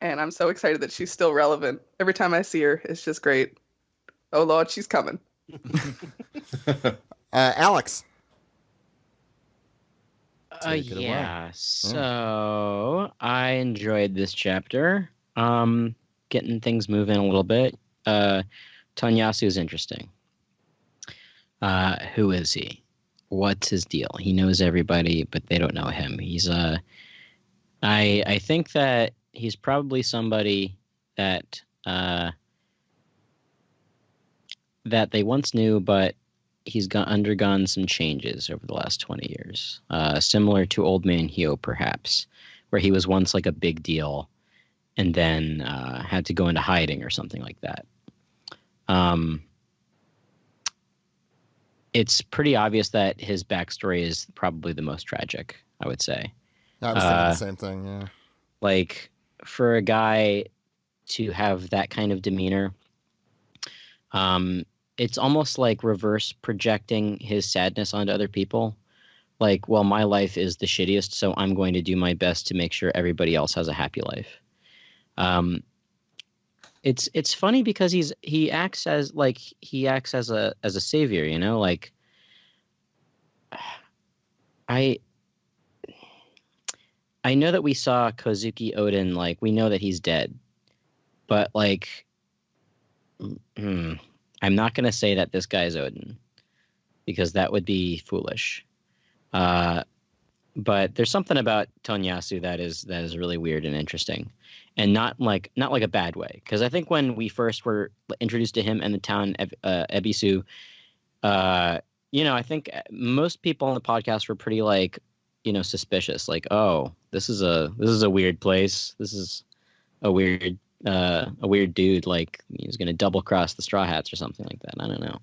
And I'm so excited that she's still relevant. Every time I see her, it's just great. Oh, Lord, she's coming. Alex. Take it away. So I enjoyed this chapter. Getting things moving a little bit. Tonyasu is interesting. Who is he? What's his deal? He knows everybody, but they don't know him. He's I think that he's probably somebody that that they once knew, but he's undergone some changes over the last 20 years, similar to Old Man Hyo, perhaps, where he was once like a big deal and then had to go into hiding or something like that. It's pretty obvious that his backstory is probably the most tragic, I would say. I was thinking the same thing, yeah. Like, for a guy to have that kind of demeanor, it's almost like reverse projecting his sadness onto other people. Like, well, my life is the shittiest, so I'm going to do my best to make sure everybody else has a happy life. It's funny because he acts as a savior, you know, like I know that we saw Kozuki Oden, like we know that he's dead, but like I'm not going to say that this guy's Odin because that would be foolish. But there's something about Tonyasu that is really weird and interesting, and not like a bad way. Because I think when we first were introduced to him in the town Ebisu, I think most people on the podcast were pretty like, suspicious. Like, oh, this is a weird place. This is a weird dude. Like he's gonna double cross the Straw Hats or something like that. I don't know.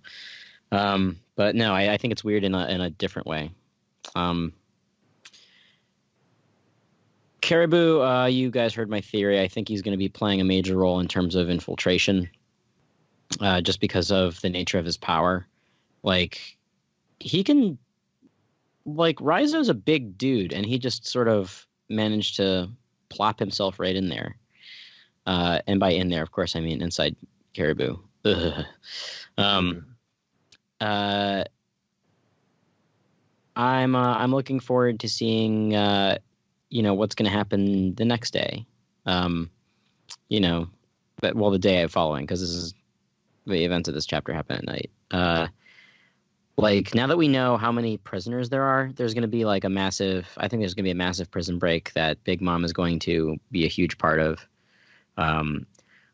But no, I think it's weird in a different way. Caribou, you guys heard my theory. I think he's going to be playing a major role in terms of infiltration, just because of the nature of his power. Like, he can, like, Raizo's a big dude, and he just sort of managed to plop himself right in there. And by in there, of course, I mean inside Caribou. I'm looking forward to seeing what's going to happen the next day. The day following, because this is the events of this chapter happen at night. Now that we know how many prisoners there are, there's going to be I think there's going to be a massive prison break that Big Mom is going to be a huge part of.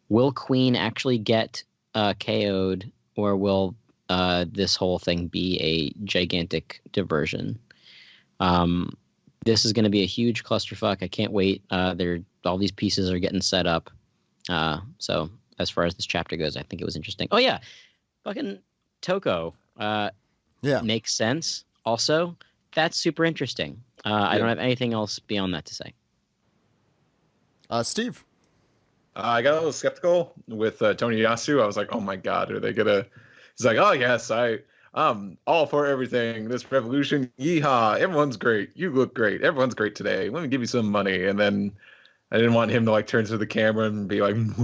Will Queen actually get KO'd, or will this whole thing be a gigantic diversion? This is going to be a huge clusterfuck. I can't wait. All these pieces are getting set up. So as far as this chapter goes, I think it was interesting. Oh yeah, fucking Toko. Makes sense. Also, that's super interesting. I don't have anything else beyond that to say. Steve. I got a little skeptical with Tonyasu. I was like, oh my God, are they gonna? He's like, oh yes, I'm all for everything. This revolution, yeehaw! Everyone's great. You look great. Everyone's great today. Let me give you some money. And then I didn't want him to turn to the camera and be like, and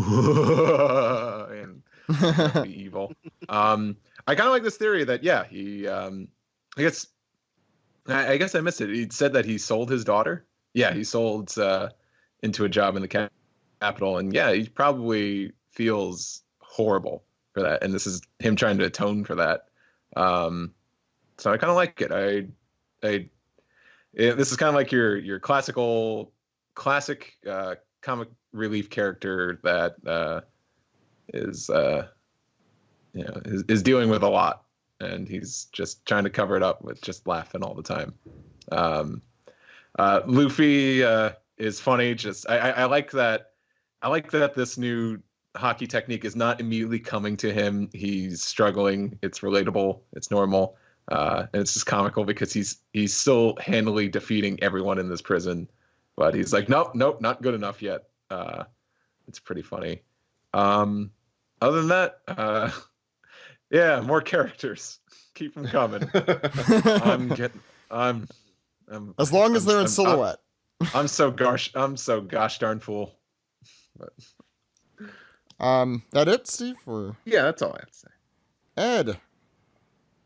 be evil. I kind of like this theory that he. I guess I missed it. He said that he sold his daughter. Yeah, he sold into a job in the capital, and yeah, he probably feels horrible for that. And this is him trying to atone for that. So I kind of like it. This is kind of like your classic comic relief character that is dealing with a lot, and he's just trying to cover it up with just laughing all the time. Luffy is funny. Just I like that. I like that this new hockey technique is not immediately coming to him. He's struggling. It's relatable. It's normal. And it's just comical because he's still handily defeating everyone in this prison, but he's like, nope, not good enough yet. It's pretty funny. Other than that, more characters. Keep them coming. As long as they're in silhouette. I'm so gosh darn fool. But. That it, Steve? Or... Yeah, that's all I have to say. Ed.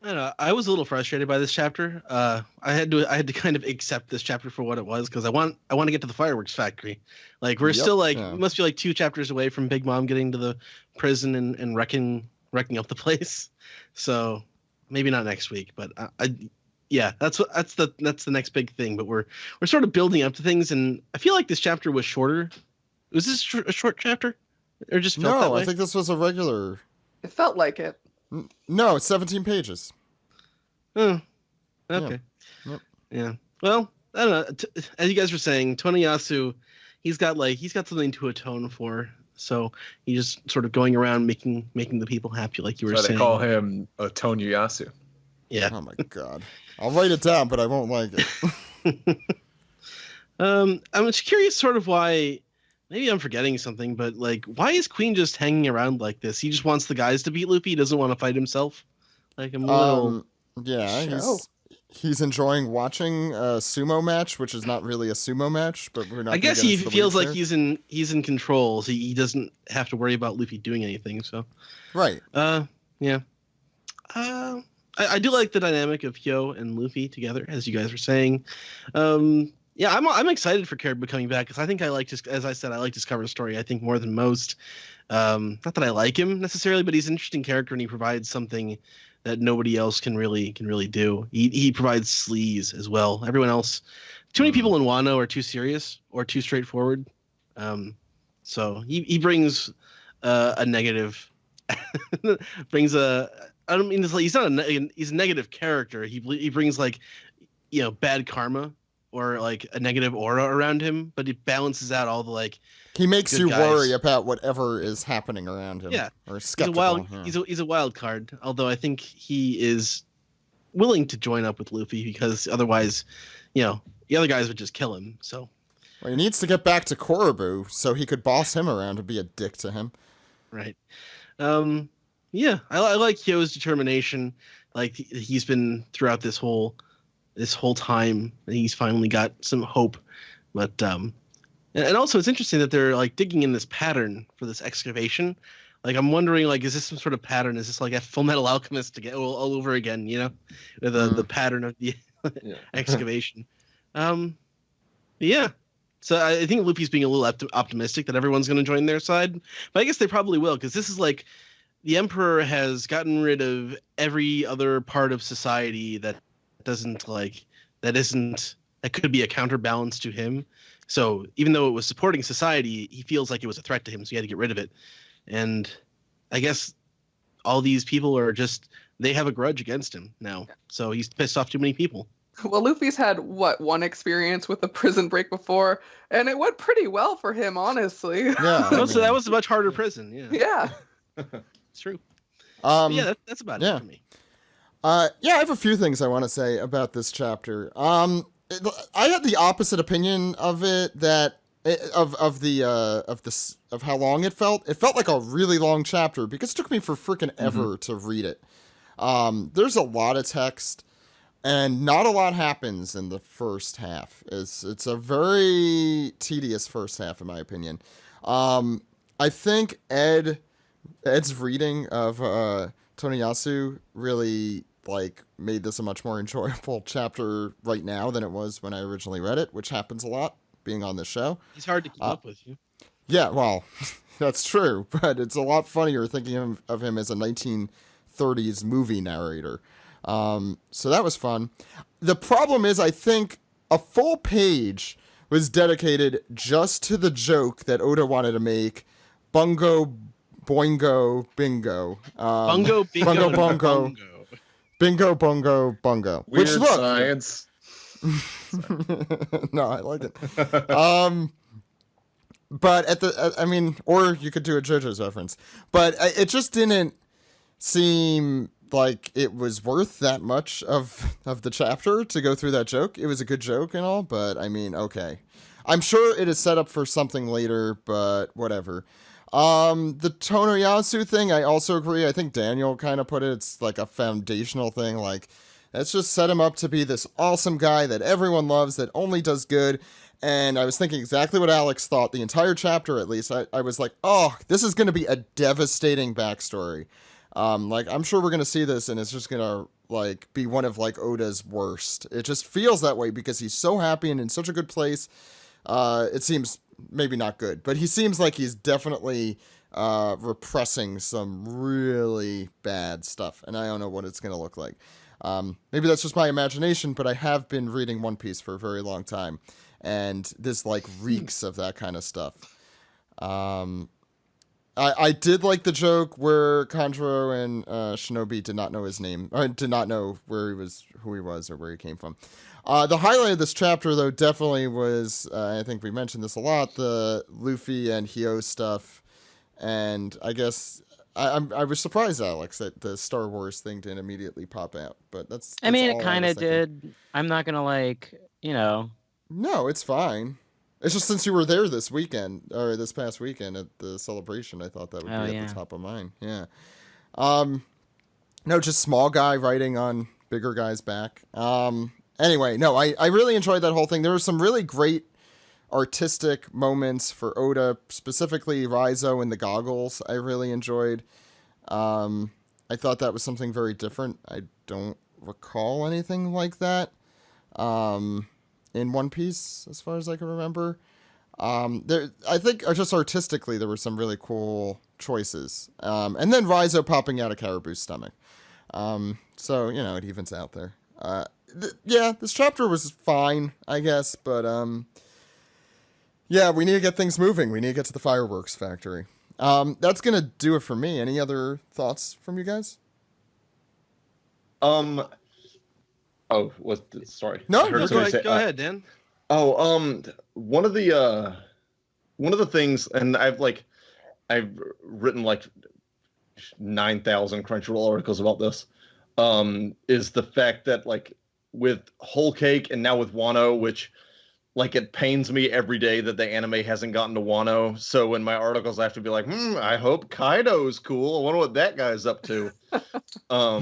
I don't know. I was a little frustrated by this chapter. I had to kind of accept this chapter for what it was, because I want to get to the fireworks factory. Like we're still we must be 2 chapters away from Big Mom getting to the prison and wrecking up the place. So maybe not next week, but that's the next big thing. But we're sort of building up to things, and I feel like this chapter was shorter. Was this a short chapter? Or just felt that No, way? I think this was a regular. It felt like it. No, it's 17 pages. Oh, okay. Yep. Yeah. Well, I don't know. As you guys were saying, Toniyasu, he's got something to atone for. So he's just sort of going around making the people happy, like you were That's why saying. they call him Otonyasu. Yeah. Oh my god. I'll write it down, but I won't like it. I'm just curious, sort of why. Maybe I'm forgetting something, but like, why is Queen just hanging around like this? He just wants the guys to beat Luffy. He doesn't want to fight himself. Like, I'm a little. Yeah, Show. he's enjoying watching a sumo match, which is not really a sumo match, but we're not. I guess gonna get he into the feels weeds like there. he's in control, so he doesn't have to worry about Luffy doing anything. So, Right. yeah. I do like the dynamic of Hyo and Luffy together, as you guys were saying. Yeah, I'm excited for Caribou coming back because I think I like his, as I said, I like his cover story. I think more than most. Not that I like him necessarily, but he's an interesting character and he provides something that nobody else can really do. He provides sleaze as well. Everyone else, too many people in Wano are too serious or too straightforward. So he brings a negative, brings a. I don't mean this. He's not he's a negative character. He brings like, bad karma or like a negative aura around him, but it balances out all the like. He makes good you guys. worry about whatever is happening around him. Yeah. Or He's a skeptical. wild. Yeah. He's a wild card. Although I think he is willing to join up with Luffy because otherwise, the other guys would just kill him. So. Well, he needs to get back to Korobu so he could boss him around and be a dick to him. Right. Yeah, I like Hyo's determination. Like he's been throughout this whole time, and he's finally got some hope. But and also it's interesting that they're like digging in this pattern for this excavation. Like I'm wondering, like, is this some sort of pattern? Is this like a Full Metal Alchemist to get all over again? With the pattern of the excavation. Yeah. So I think Luffy's being a little optimistic that everyone's going to join their side, but I guess they probably will because this is like the Emperor has gotten rid of every other part of society that could be a counterbalance to him. So even though it was supporting society, he feels like it was a threat to him, so he had to get rid of it. And I guess all these people they have a grudge against him now. So he's pissed off too many people. Well, Luffy's had one experience with a prison break before, and it went pretty well for him, honestly. Yeah. That was a much harder prison. Yeah. Yeah. It's true. Yeah. That's about yeah. it for me. Yeah, I have a few things I want to say about this chapter. I had the opposite opinion of it of how long it felt. It felt like a really long chapter because it took me for freaking ever to read it. There's a lot of text and not a lot happens in the first half. It's a very tedious first half in my opinion. I think Ed's reading of Toniyasu really made this a much more enjoyable chapter right now than it was when I originally read it, which happens a lot being on this show. He's hard to keep up with you. Yeah, well, that's true, but it's a lot funnier thinking of him as a 1930s movie narrator. So that was fun. The problem is I think a full page was dedicated just to the joke that Oda wanted to make. Bungo, boingo, bingo. Bungo, bingo, bungo, and bongo. bongo. Bingo, bongo, bungo. Weird Which, look, science. no, I like it. But or you could do a JoJo's reference. But it just didn't seem like it was worth that much of the chapter to go through that joke. It was a good joke and all, but okay. I'm sure it is set up for something later, but whatever. The Tonoyasu thing, I also agree. I think Daniel kind of put it. It's like a foundational thing. Like, let's just set him up to be this awesome guy that everyone loves, that only does good. And I was thinking exactly what Alex thought the entire chapter, at least. I was like, oh, this is going to be a devastating backstory. I'm sure we're going to see this and it's just going to be one of Oda's worst. It just feels that way because he's so happy and in such a good place. It seems maybe not good, but he seems like he's definitely repressing some really bad stuff, and I don't know what it's going to look like. Maybe that's just my imagination, but I have been reading One Piece for a very long time, and this reeks of that kind of stuff. I did like the joke where Kanjuro and Shinobi did not know his name, or did not know who he was, or where he came from. The highlight of this chapter, though, definitely was, I think we mentioned this a lot, the Luffy and Hyo stuff. And I guess I was surprised, Alex, that the Star Wars thing didn't immediately pop out. But that's I mean, it all kind was of thinking. did. I'm not gonna like, No, it's fine. It's just since you were there this weekend, or this past weekend at the celebration, I thought that would Oh, be yeah. at the top of mind. Yeah. No, just small guy writing on bigger guy's back. Anyway, no, I really enjoyed that whole thing. There were some really great artistic moments for Oda, specifically Raizo and the goggles. I really enjoyed. I thought that was something very different. I don't recall anything like that in One Piece, as far as I can remember. I think just artistically there were some really cool choices. And then Raizo popping out of Caribou's stomach. So, it evens out there. Yeah, this chapter was fine, I guess, but yeah, we need to get things moving. We need to get to the fireworks factory. That's gonna do it for me. Any other thoughts from you guys? Oh, sorry. No, I heard you're somebody say- Go ahead, Dan. One of the things, and I've written like 9,000 Crunchyroll articles about this, is the fact that like with Whole Cake and now with Wano, which like it pains me every day that the anime hasn't gotten to Wano. So in my articles, I have to be like, I hope Kaido's cool. I wonder what that guy's up to. Go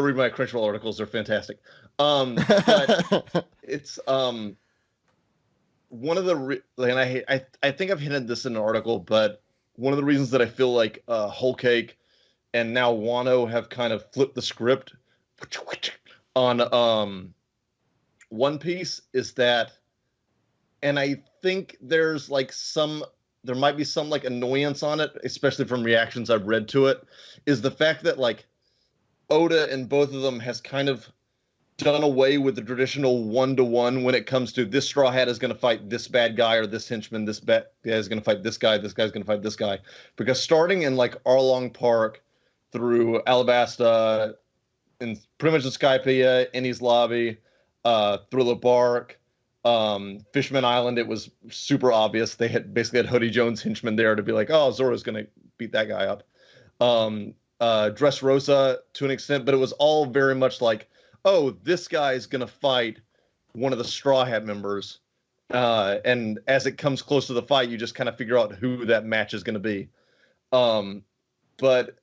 read my Crunchyroll articles; they're fantastic. But it's one of the and I think I've hinted this in an article, but one of the reasons that I feel like Whole Cake and now Wano have kind of flipped the script on One Piece is that, and I think there might be some like annoyance on it, especially from reactions I've read to it, is the fact that like Oda and both of them has kind of done away with the traditional 1-to-1 when it comes to this Straw Hat is going to fight this bad guy or this henchman, this bad guy is going to fight this guy's going to fight this guy. Because starting in like Arlong Park through Alabasta and pretty much the Skypiea, Enies Lobby, Thriller Bark, Fishman Island, it was super obvious. They had basically had Hoodie Jones henchmen there to be like, oh, Zoro's going to beat that guy up. Dressrosa to an extent, but it was all very much like, oh, this guy's going to fight one of the Straw Hat members. And as it comes close to the fight, you just kind of figure out who that match is going to be. But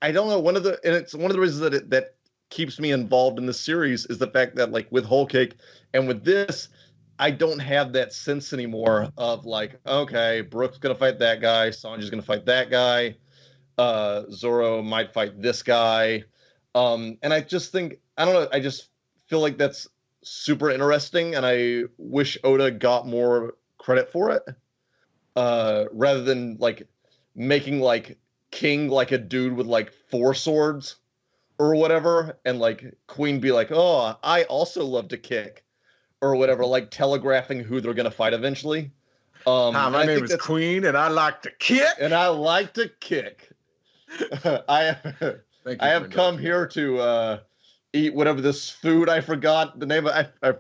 I don't know. It's one of the reasons that keeps me involved in the series is the fact that like with Whole Cake and with this, I don't have that sense anymore of like, okay, Brooke's going to fight that guy. Sanji's going to fight that guy. Zoro might fight this guy. And I just think, I don't know, I just feel like that's super interesting, and I wish Oda got more credit for it, rather than like making like King like a dude with like 4 swords or whatever, and like Queen be like, oh, I also love to kick or whatever, like telegraphing who they're gonna fight eventually. Hi, my name is Queen, and I like to kick. And I like to kick. I have come here to eat whatever this food I forgot the name of. I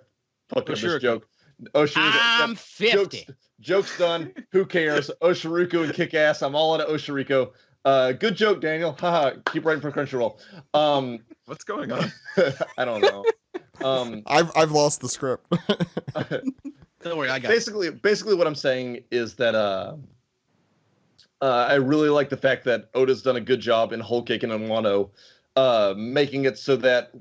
fucked up this joke. I'm 50. Joke's done. Who cares? Oshiriku and kick ass. I'm all into Oshiriku. Good joke, Daniel. Haha. Keep writing for Crunchyroll. What's going on? I don't know. I've lost the script. Don't worry, I got it. Basically what I'm saying is that I really like the fact that Oda's done a good job in Whole Cake and in Wano, making it so that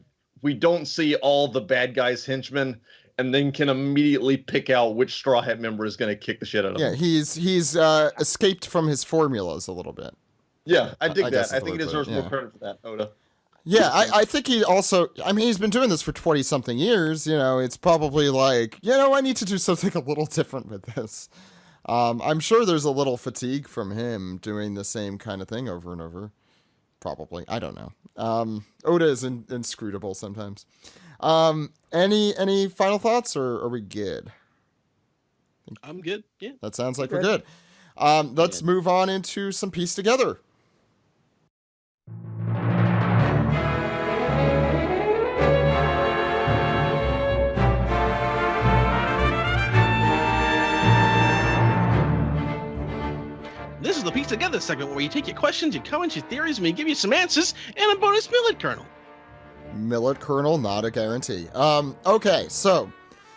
we don't see all the bad guys' henchmen and then can immediately pick out which Straw Hat member is going to kick the shit out of him. Yeah, he's escaped from his formulas a little bit. Yeah, I dig guess that. I is the think he word for it, deserves more yeah. credit for that, Oda. Yeah, I think he also, I mean, he's been doing this for 20-something years, it's probably like, I need to do something a little different with this. I'm sure there's a little fatigue from him doing the same kind of thing over and over. Probably. I don't know. Oda is inscrutable sometimes. Any final thoughts, or are we good? I'm good. Yeah. That sounds like we're good. Let's move on into some Piece Together. This is the Piece Together segment where you take your questions, your comments, your theories, and we give you some answers and a bonus millet kernel. Millet kernel, not a guarantee. Okay, so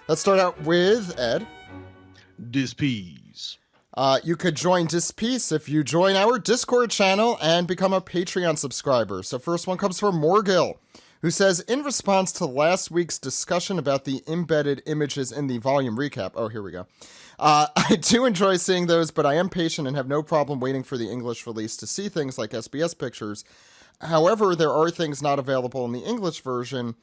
let's start out with Ed. Dispiece. You could join Dispiece if you join our Discord channel and become a Patreon subscriber. So first one comes from Morgil, who says, in response to last week's discussion about the embedded images in the volume recap. Oh, here we go. I do enjoy seeing those, but I am patient and have no problem waiting for the English release to see things like SBS pictures. However, there are things not available in the English version,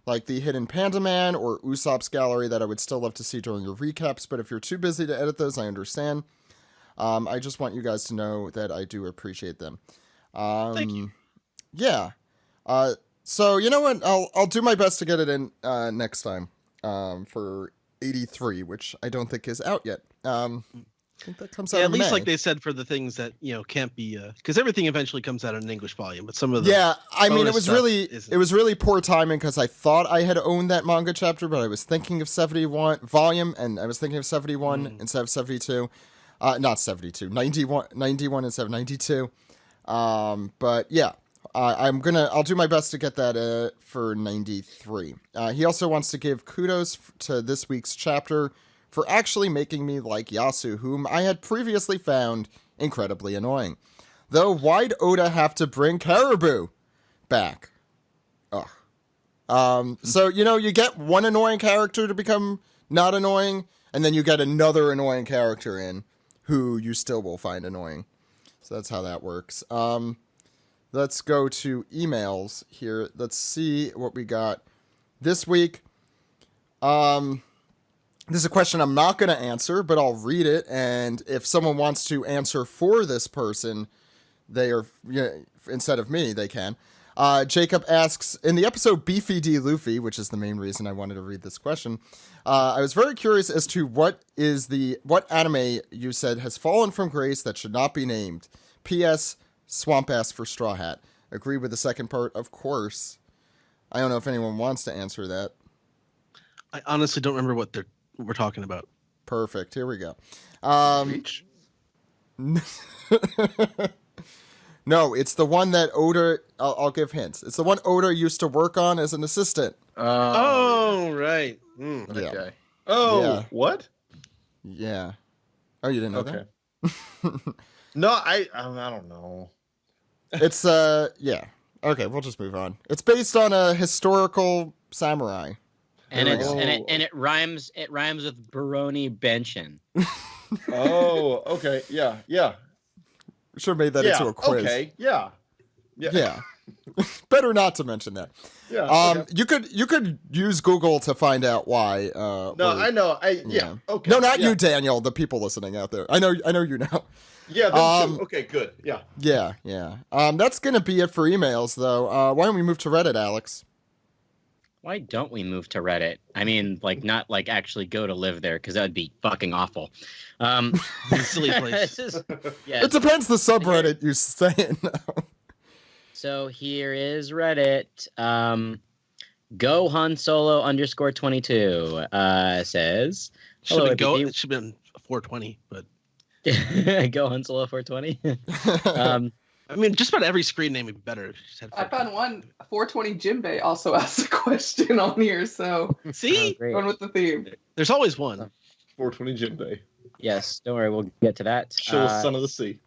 like the Hidden Panda Man or Usopp's Gallery, that I would still love to see during your recaps, but if you're too busy to edit those, I understand. I just want you guys to know that I do appreciate them. Thank you. Yeah. So, you know what? I'll do my best to get it in next time for 83, which I don't think is out yet. I think that comes out Yeah, in at least May. like they said for the things that, can't be, because everything eventually comes out in an English volume, but some of the Yeah, I mean, it bonus was stuff really isn't. poor timing because I thought I had owned that manga chapter, but I was thinking of 71 volume, and I was thinking of 71 instead of 72. Not 72, 91 instead of 92. But yeah, I'll do my best to get that for 93. He also wants to give kudos to this week's chapter for actually making me like Yasu, whom I had previously found incredibly annoying. Though, why'd Oda have to bring Caribou back? Ugh. So, you get one annoying character to become not annoying, and then you get another annoying character in who you still will find annoying. So that's how that works. Let's go to emails here. Let's see what we got this week. This is a question I'm not going to answer, but I'll read it. And if someone wants to answer for this person, they are, instead of me, they can. Jacob asks, in the episode Beefy D. Luffy, which is the main reason I wanted to read this question, I was very curious as to what anime you said has fallen from grace that should not be named. P.S. Swamp Ass for Straw Hat. Agree with the second part, of course. I don't know if anyone wants to answer that. I honestly don't remember what we're talking about. Perfect. Here we go. Reach? No, it's the one that Oda... I'll give hints. It's the one Oda used to work on as an assistant. Oh, right. Yeah. Okay. Oh, Yeah. what? Yeah. Oh, you didn't know Okay. that? No, I don't know. It's, yeah. Okay, we'll just move on. It's based on a historical samurai. And There we it's go. and it rhymes with Baroni Benshin. Oh, okay. Yeah. Should have made that yeah. into a quiz. Okay. Yeah. Yeah. Better not to mention that. Yeah. Okay. You could use Google to find out why. No, I know. Yeah. Okay. No, not yeah. you, Daniel. The people listening out there. I know you now. Yeah. Them too. Okay. Good. Yeah. Yeah. That's gonna be it for emails, though. Why don't we move to Reddit, Alex? Why don't we move to Reddit? I mean, not actually go to live there, because that would be fucking awful. Silly place. It depends the subreddit you stay in. So here is Reddit. Go Han Solo _22 says, Should hello, have been everybody. it should have been 420, but Go Han Solo 420. I mean, just about every screen name would be better. If you just had I found one. 420 Jinbei also asked a question on here, so See, Great. going with the theme. there's always one. 420 Jinbei. Yes, don't worry, we'll get to that. Chill, son of the sea.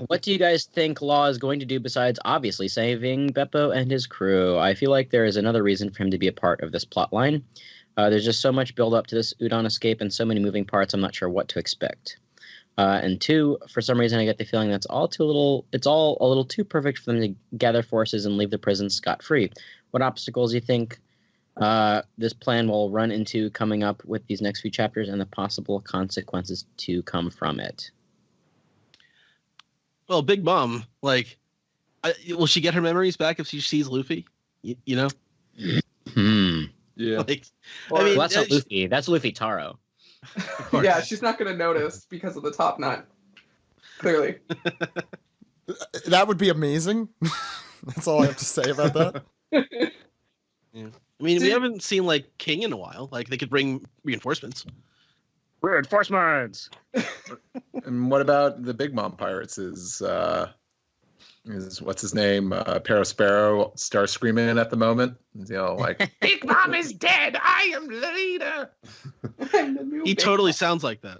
What do you guys think Law is going to do besides obviously saving Beppo and his crew? I feel like there is another reason for him to be a part of this plot line. There's just so much build up to this Udon escape and so many moving parts, I'm not sure what to expect. And two, for some reason I get the feeling it's all a little too perfect for them to gather forces and leave the prison scot-free. What obstacles do you think this plan will run into coming up with these next few chapters and the possible consequences to come from it? Well, Big Mom, will she get her memories back if she sees Luffy? You know? Hmm. Yeah. Like, Or- I mean, Well, that's not Luffy. That's Luffy Taro. Yeah, she's not going to notice because of the top knot. Clearly. That would be amazing. That's all I have to say about that. Yeah. I mean, we haven't seen like King in a while. Like they could bring reinforcements. Reinforcements. And what about the Big Mom Pirates? Is what's his name? Perospero star screaming at the moment. You know, like Big Mom is dead. I am the leader. I'm the new He big totally boss. sounds like that.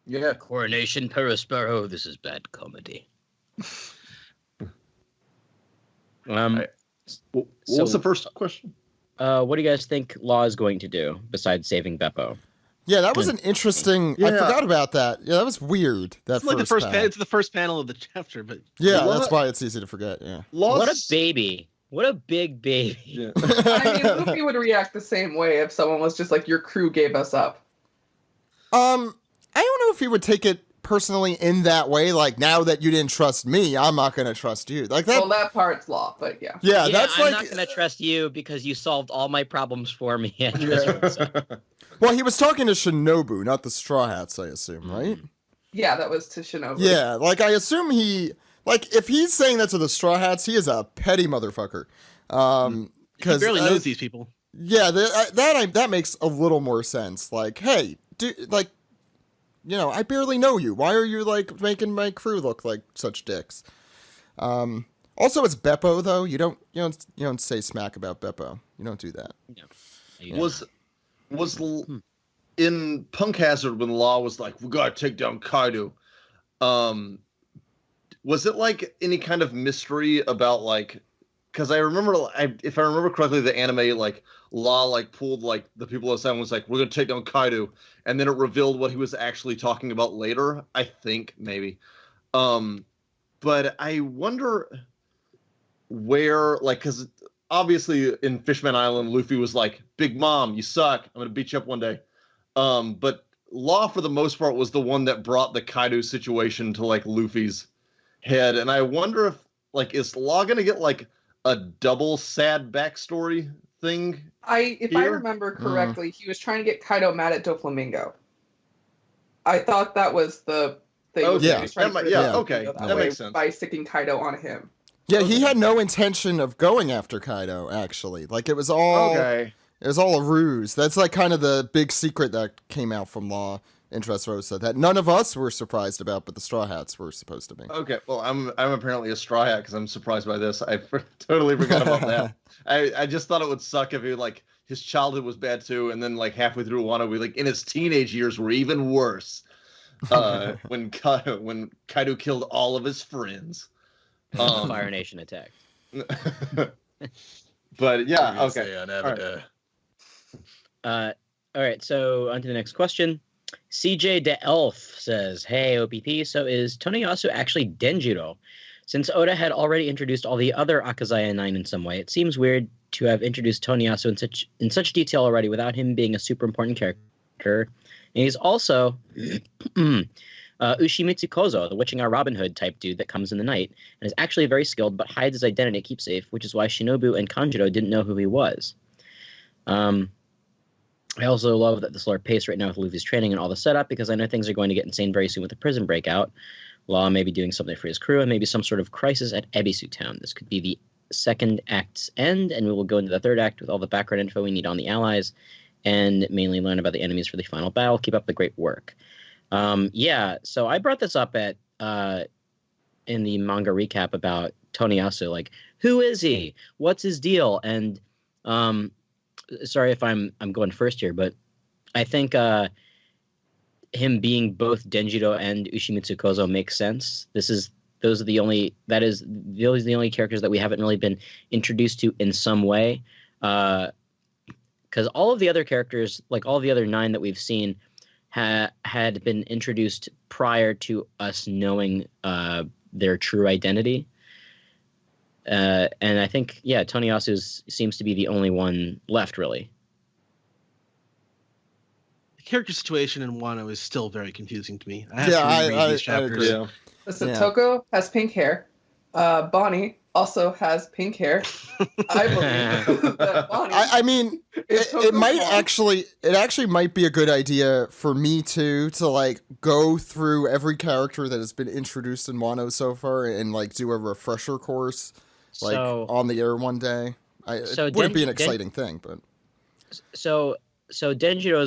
Yeah. Coronation Perospero. This is bad comedy. Right. What was the first question? What do you guys think Law is going to do besides saving Beppo? Yeah, that was an interesting. I Yeah. forgot about that. Yeah, that was weird. That It's like the first first. panel. It's the first panel of the chapter, but Yeah, What? that's why it's easy to forget. Yeah. What a baby. What a big baby. Yeah. I mean, Luffy would react the same way if someone was just like, your crew gave us up. I don't know if he would take it personally in that way. Like, now that you didn't trust me, I'm not going to trust you. Like that. Well, that part's Law, but yeah. yeah, Yeah, that's I'm like. not going to trust you because you solved all my problems for me. I just won't say. Well, he was talking to Shinobu, not the Straw Hats, I assume, right? Yeah, that was to Shinobu. Yeah, like I assume if he's saying that to the Straw Hats, he is a petty motherfucker. he Because barely knows these people. yeah, that makes a little more sense. Like, hey, like, you know, I barely know you. Why are you like making my crew look like such dicks? Also, it's Beppo though. You don't say smack about Beppo. You don't do that. Was in Punk Hazard when Law was like, we gotta take down Kaido. Was it like any kind of mystery about like? Because I remember, if I remember correctly, the anime like Law like pulled like the people aside and was like, we're gonna take down Kaido, and then it revealed what he was actually talking about later. I think maybe, but I wonder where like because. Obviously, in Fishman Island, Luffy was like, Big Mom, you suck. I'm going to beat you up one day. But Law, for the most part, was the one that brought the Kaido situation to, like, Luffy's head. And I wonder if, like, is Law going to get, like, a double sad backstory thing? If I Here? remember correctly, he was trying to get Kaido mad at Doflamingo. I thought that was the thing. Okay. He was trying to That get might- rid yeah, of okay. Doflamingo That way makes sense. By sticking Kaido on him. Yeah, he had no intention of going after Kaido. Actually, like it was all Okay. it was all a ruse. That's like kind of the big secret that came out from Law in Dressrosa that none of us were surprised about, but the Straw Hats were supposed to be. Okay, well, I'm apparently a straw hat because I'm surprised by this. I totally forgot about that. I just thought it would suck if he like his childhood was bad too, and then like halfway through Wano, we like in his teenage years were even worse. When Kaido killed all of his friends. Fire Nation attack. But yeah, okay. All right, so on to the next question. CJ De Elf says, hey, OPP, so is Toniyasu actually Denjiro? Since Oda had already introduced all the other Akazaya 9 in some way, it seems weird to have introduced Toniyasu in such detail already without him being a super important character. And he's also Ushimitsu Kozo, the witching hour Robin Hood type dude that comes in the night, and is actually very skilled but hides his identity to keep safe, which is why Shinobu and Kanjuro didn't know who he was. I also love that the slower pace right now with Luffy's training and all the setup, because I know things are going to get insane very soon with the prison breakout. Law may be doing something for his crew, and maybe some sort of crisis at Ebisu Town. This could be the second act's end, and we will go into the third act with all the background info we need on the allies, and mainly learn about the enemies for the final battle. Keep up the great work. Yeah, so I brought this up at in the manga recap about Toniyasu, like, who is he? What's his deal? And sorry if I'm going first here, but I think him being both Denjiro and Ushimitsu Kozo makes sense. Those are the only characters that we haven't really been introduced to in some way. Because all of the other characters, like all the other 9 that we've seen, had been introduced prior to us knowing their true identity. And I think, yeah, Toniyasu seems to be the only one left, really. The character situation in Wano is still very confusing to me. I have Yeah, to reread these I chapters. agree. Yeah. Listen, Yeah. Toko has pink hair. Bonnie also has pink hair. I believe that Bonnie I mean, is it Toko's might mom. actually might be a good idea for me too to like go through every character that has been introduced in Wano so far and like do a refresher course like So on the air one day. So it wouldn't be an Den- exciting thing, but so Denjiro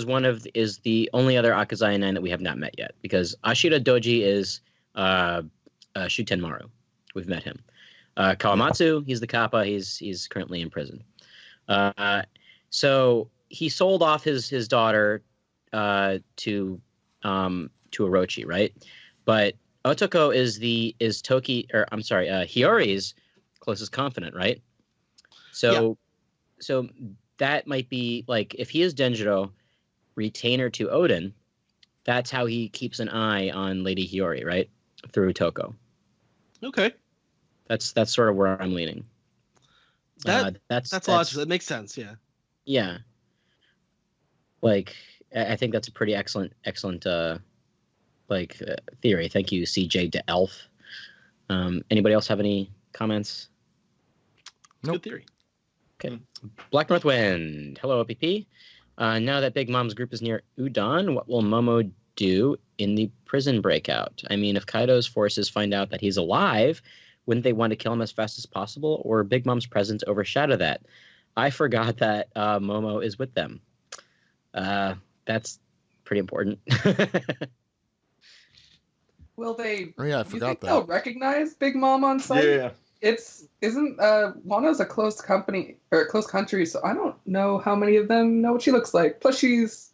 is the only other Akazai 9 that we have not met yet, because Ashita Doji is Shutenmaru. We've met him. Kawamatsu, he's the Kappa. He's currently in prison. So he sold off his daughter to Orochi, right? But Otoko is Hiyori's closest confidant, right? So that might be like, if he is Denjiro, retainer to Odin, that's how he keeps an eye on Lady Hiyori, right? Through Toko. Okay. That's sort of where I'm leaning. That's logical. That makes sense. Yeah. Yeah. Like, I think that's a pretty excellent theory. Thank you, CJ de Elf. Anybody else have any comments? Nope. Good theory. Okay. Black Northwind. Hello, OPP. Now that Big Mom's group is near Udon, what will Momo do in the prison breakout? I mean, if Kaido's forces find out that he's alive, wouldn't they want to kill him as fast as possible, or Big Mom's presence overshadow that? I forgot that Momo is with them. That's pretty important. Will they? oh yeah, I You forgot think that. they'll recognize Big Mom on site? Yeah. Isn't Wano's a closed company or a closed country, so I don't know how many of them know what she looks like. Plus,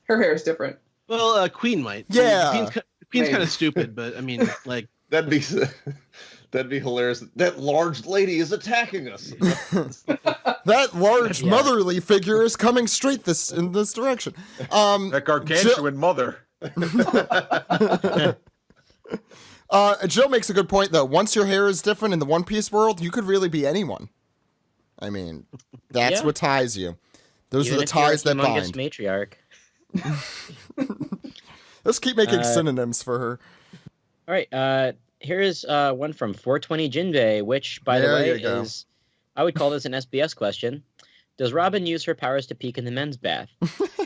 her hair is different. Well, Queen might. Yeah. Queen's Maybe. kind of stupid, but I mean, like, That'd be hilarious. That large lady is attacking us. That large Yeah. motherly figure is coming straight in this direction. That gargantuan mother. Jill makes a good point, though. Once your hair is different in the One Piece world, you could really be anyone. I mean, that's Yeah. what ties you. Those Even are the if you're a ties that humongous bind. matriarch. Let's keep making Uh, synonyms for her. All right. Here is one from 420 Jinbei, which, by the There way, you go. is, I would call this an SBS question. Does Robin use her powers to peek in the men's bath?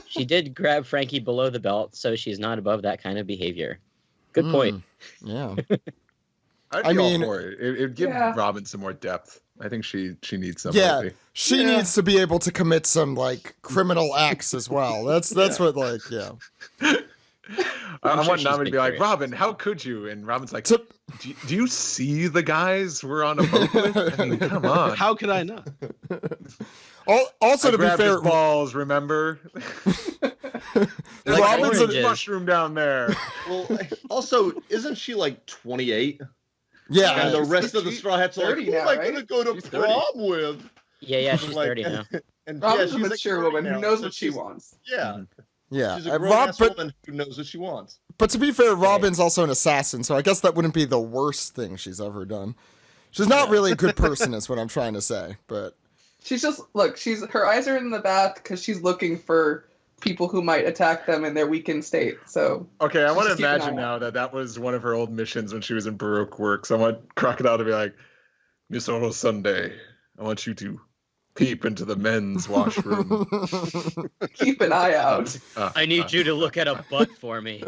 She did grab Frankie below the belt, so she's not above that kind of behavior. Good point. Yeah. I'd I be all mean- for it. It'd give Yeah. Robin some more depth. I think she needs some. Yeah. lately. She Yeah. needs to be able to commit some like criminal acts as well. That's what like yeah. I I'm sure want she's Nami to been be like, curious. Robin, how could you? And Robin's like, To- do you see the guys we're on a boat with? I mean, come on. how could I not? Also, I to be grabbed fair, his balls, remember? There's Like like Robin's a a, mushroom down there. Well, also, isn't she like 28? yeah. And the rest of the Straw Hats are like, 30 who am now, I right? going to go to She's 30. prom with? Yeah, she's Like, 30 now. And Robin's she's a like mature 30 woman now, who knows so what she she's- wants. Yeah. Yeah. She's a grown Rob, ass but woman who knows what she wants. to be fair, Robin's also an assassin, so I guess that wouldn't be the worst thing she's ever done. She's not really a good person, is what I'm trying to say. But She's just her eyes are in the bath because she's looking for people who might attack them in their weakened state. So Okay, I want to Just keep an imagine eye now that was one of her old missions when she was in Baroque Works. I want Crocodile to be like, Miss Oro Sunday, I want you to peep into the men's washroom. keep an eye out. I need you to look at a butt for me.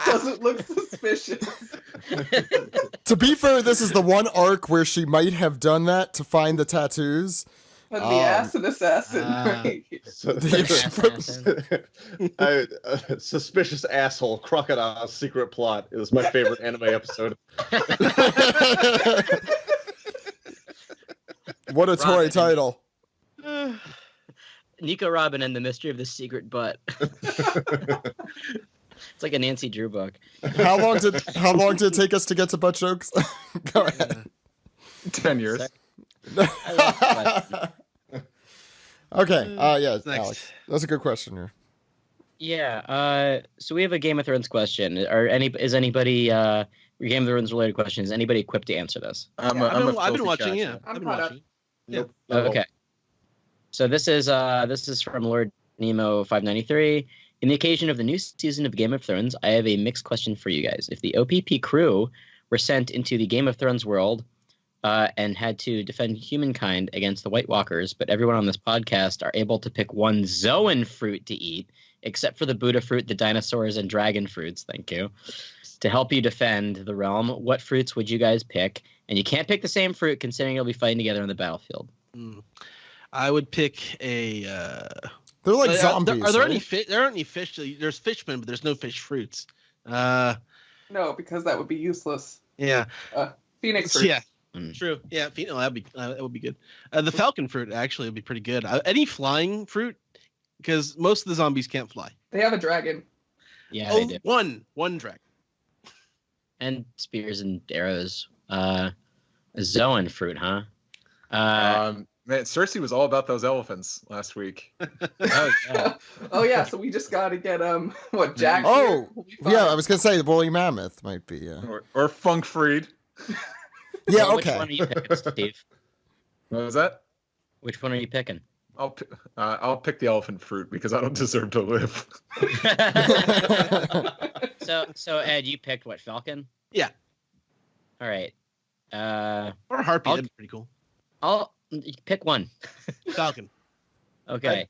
Doesn't look suspicious. to be fair, this is the one arc where she might have done that to find the tattoos. And the ass and assassin. Ah. Right? So, Assassin. suspicious asshole Crocodile's secret plot is my favorite anime episode. What a toy Robin. title. Nico Robin and the Mystery of the Secret Butt. It's like a Nancy Drew book. How long did it take us to get to butt jokes? Go ahead. 10 years. I love that. Okay. Yeah, What's next? Alex. That's a good question here. Yeah. So we have a Game of Thrones question. Is anybody your Game of Thrones related question? Is anybody equipped to answer this? I'm Yeah, a I've been filthy watching. cat. Yeah, I'm I've been caught up. watching. Nope. Okay. So this is from Lord Nemo 593. In the occasion of the new season of Game of Thrones, I have a mixed question for you guys. If the OPP crew were sent into the Game of Thrones world, and had to defend humankind against the White Walkers, but everyone on this podcast are able to pick one Zoan fruit to eat, except for the Buddha fruit, the dinosaurs, and dragon fruits, thank you, to help you defend the realm. What fruits would you guys pick? And you can't pick the same fruit, considering you'll be fighting together on the battlefield. I would pick a... They're like zombies. Are there right? any fish? There aren't any fish. There's fishmen, but there's no fish fruits. No, because that would be useless. Yeah. Phoenix fruit. Yeah. True. Yeah. That would be good. The falcon fruit actually would be pretty good. Any flying fruit, because most of the zombies can't fly. They have a dragon. Yeah, they do. One dragon. And spears and arrows. Zoan fruit, huh? Man, Cersei was all about those elephants last week. Oh, yeah. Oh yeah, so we just got to get Jack. Oh, here? We'll be fine. yeah, I was gonna say the woolly mammoth might be. Yeah. Or Funkfried. Yeah. Well, Which Okay. one are you picking, Steve? What was that? Which one are you picking? I'll pick the elephant fruit because I don't deserve to live. So Ed, you picked what, falcon? Yeah. All right. Or harpy. I'll- That'd be pretty cool. I'll pick one. Falcon. Okay.